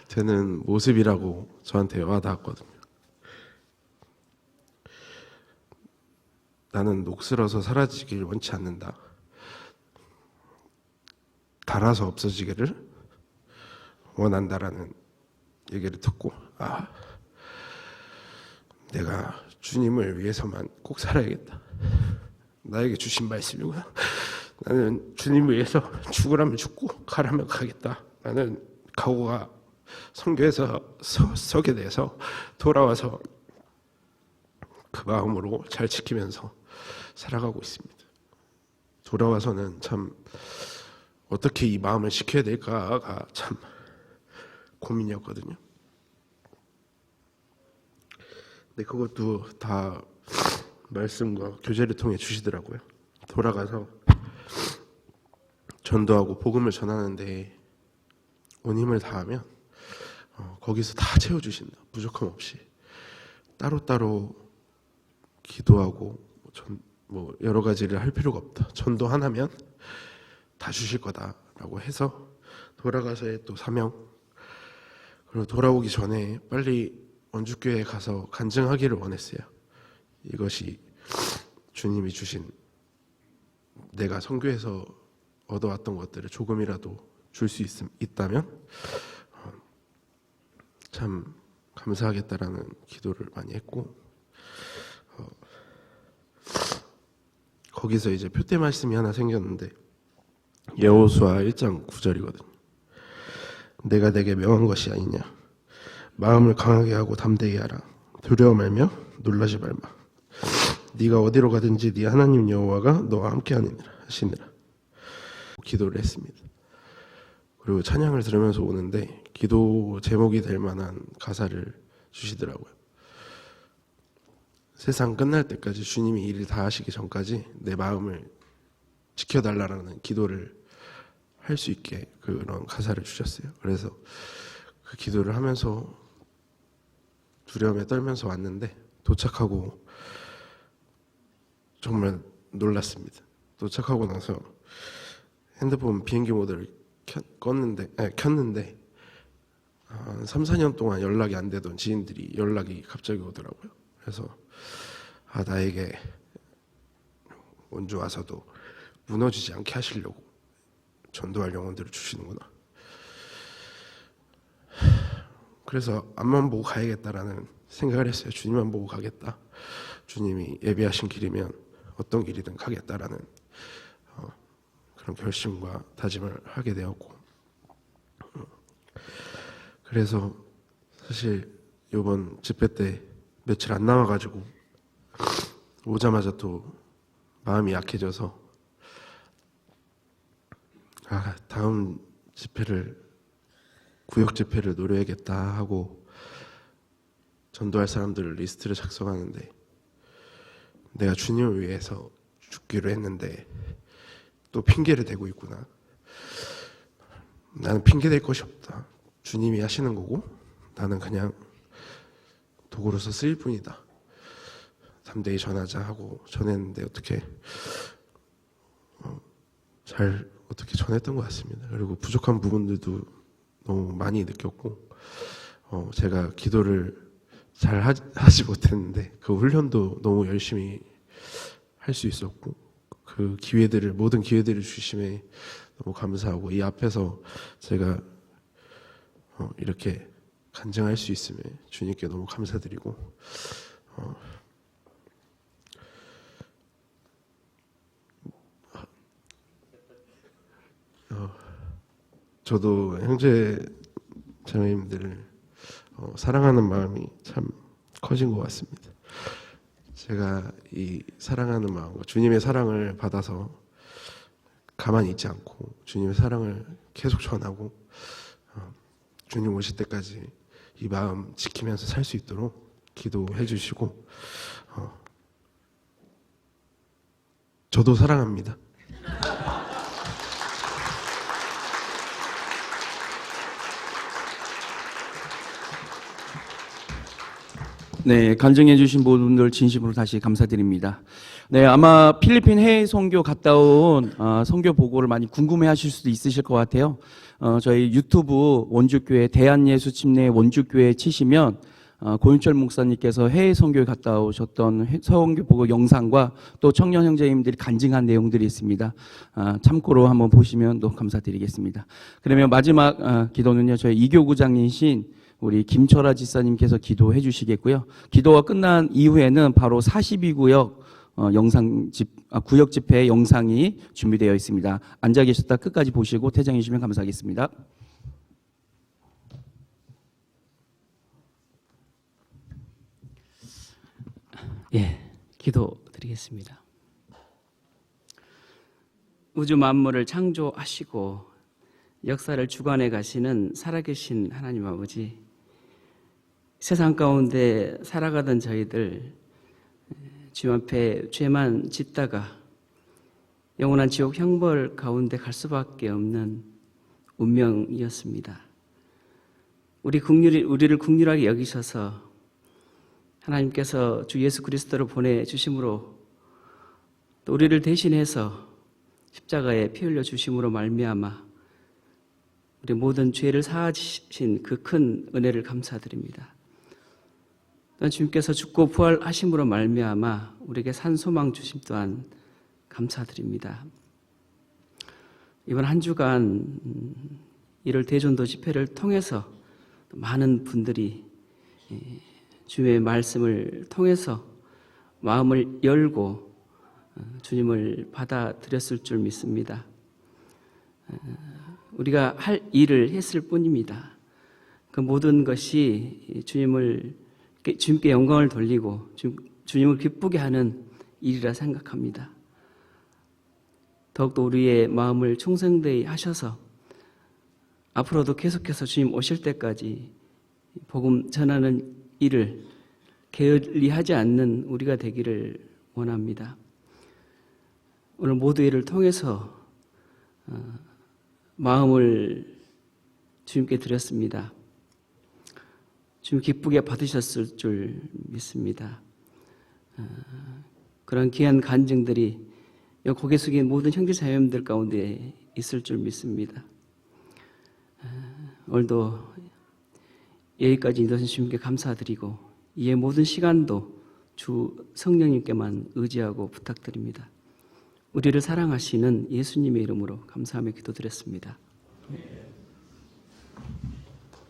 되는 모습이라고 저한테 와닿았거든요. 나는 녹슬어서 사라지길 원치 않는다. 닳아서 없어지기를 원한다라는 얘기를 듣고 내가 주님을 위해서만 꼭 살아야겠다. 나에게 주신 말씀이구나. 나는 주님을 위해서 죽으라면 죽고 가라면 가겠다. 나는 각오가 선교에서 서게 돼서 돌아와서 그 마음으로 잘 지키면서 살아가고 있습니다. 돌아와서는 참 어떻게 이 마음을 지켜야 될까가 참 고민이었거든요. 근데 그것도 다 말씀과 교제를 통해 주시더라고요. 돌아가서 전도하고 복음을 전하는데 온 힘을 다하면 거기서 다 채워주신다. 부족함 없이. 따로따로 기도하고 뭐 여러 가지를 할 필요가 없다. 전도 하나면 다 주실 거다라고 해서 돌아가서의 또 사명, 그리고 돌아오기 전에 빨리 원주교회에 가서 간증하기를 원했어요. 이것이 주님이 주신, 내가 선교에서 얻어왔던 것들을 조금이라도 줄 수 있다면 참 감사하겠다라는 기도를 많이 했고, 거기서 이제 표대 말씀이 하나 생겼는데 여호수아 1장 9절이거든요. 내가 내게 명한 것이 아니냐. 마음을 강하게 하고 담대히 하라. 두려워 말며 놀라지 말마. 네가 어디로 가든지 네 하나님 여호와가 너와 함께 하시니라. 기도를 했습니다. 그리고 찬양을 들으면서 오는데 기도 제목이 될 만한 가사를 주시더라고요. 세상 끝날 때까지 주님이 일을 다 하시기 전까지 내 마음을 지켜달라는 기도를 할 수 있게 그런 가사를 주셨어요. 그래서 그 기도를 하면서 두려움에 떨면서 왔는데 도착하고 정말 놀랐습니다. 도착하고 나서 핸드폰 비행기 모드를 켰는데 3, 4년 동안 연락이 안 되던 지인들이 연락이 갑자기 오더라고요. 그래서 나에게 원주 와서도 무너지지 않게 하시려고 전도할 영혼들을 주시는구나. 그래서 앞만 보고 가야겠다라는 생각을 했어요. 주님만 보고 가겠다. 주님이 예비하신 길이면 어떤 길이든 가겠다라는 그런 결심과 다짐을 하게 되었고, 그래서 사실 이번 집회 때 며칠 안 남아가지고 오자마자 또 마음이 약해져서 다음 집회를, 구역 집회를 노려야겠다 하고 전도할 사람들 리스트를 작성하는데 내가 주님을 위해서 죽기로 했는데 또 핑계를 대고 있구나. 나는 핑계 댈 것이 없다. 주님이 하시는 거고 나는 그냥 도구로서 쓰일 뿐이다. 담대히 전하자 하고 전했는데 어떻게 전했던 것 같습니다. 그리고 부족한 부분들도 너무 많이 느꼈고, 제가 기도를 잘 하지 못했는데 그 훈련도 너무 열심히 할 수 있었고, 그 모든 기회들을 주심에 너무 감사하고, 이 앞에서 제가 이렇게 간증할 수 있음에 주님께 너무 감사드리고 저도 형제 자매님들을 사랑하는 마음이 참 커진 것 같습니다. 제가 이 사랑하는 마음과 주님의 사랑을 받아서 가만히 있지 않고 주님의 사랑을 계속 전하고 주님 오실 때까지 이 마음 지키면서 살 수 있도록 기도해 주시고 저도 사랑합니다. 네, 간증해 주신 모든 분들 진심으로 다시 감사드립니다. 네, 아마 필리핀 해외 선교 갔다 온 선교 보고를 많이 궁금해 하실 수도 있으실 것 같아요. 저희 유튜브 원주교회 대한예수침례 원주교회 치시면 고윤철 목사님께서 해외 선교에 갔다 오셨던 선교 보고 영상과 또 청년 형제님들이 간증한 내용들이 있습니다. 참고로 한번 보시면 또 감사드리겠습니다. 그러면 마지막 기도는요, 저희 이교구장이신 우리 김철아 지사님께서 기도해 주시겠고요. 기도가 끝난 이후에는 바로 42구역 구역 집회 영상이 준비되어 있습니다. 앉아 계셨다 끝까지 보시고 퇴장해 주시면 감사하겠습니다. 예, 기도드리겠습니다. 우주 만물을 창조하시고 역사를 주관해 가시는 살아계신 하나님 아버지, 세상 가운데 살아가던 저희들 주님 앞에 죄만 짓다가 영원한 지옥 형벌 가운데 갈 수밖에 없는 운명이었습니다. 우리를 긍휼하게 여기셔서 하나님께서 주 예수 그리스도를 보내주심으로 또 우리를 대신해서 십자가에 피 흘려 주심으로 말미암아 우리 모든 죄를 사하신 그 큰 은혜를 감사드립니다. 또한 주님께서 죽고 부활하심으로 말미암아 우리에게 산 소망 주심 또한 감사드립니다. 이번 한 주간 1월 대전도 집회를 통해서 많은 분들이 주님의 말씀을 통해서 마음을 열고 주님을 받아들였을 줄 믿습니다. 우리가 할 일을 했을 뿐입니다. 그 모든 것이 주님께 영광을 돌리고 주님을 기쁘게 하는 일이라 생각합니다. 더욱더 우리의 마음을 충성되이 하셔서 앞으로도 계속해서 주님 오실 때까지 복음 전하는 일을 게을리하지 않는 우리가 되기를 원합니다. 오늘 모두 일을 통해서 마음을 주님께 드렸습니다. 주님 기쁘게 받으셨을 줄 믿습니다. 그런 귀한 간증들이 고개 숙인 모든 형제 자매님들 가운데 있을 줄 믿습니다. 오늘도 여기까지 인도하신 주님께 감사드리고 이의 모든 시간도 주 성령님께만 의지하고 부탁드립니다. 우리를 사랑하시는 예수님의 이름으로 감사하며 기도드렸습니다.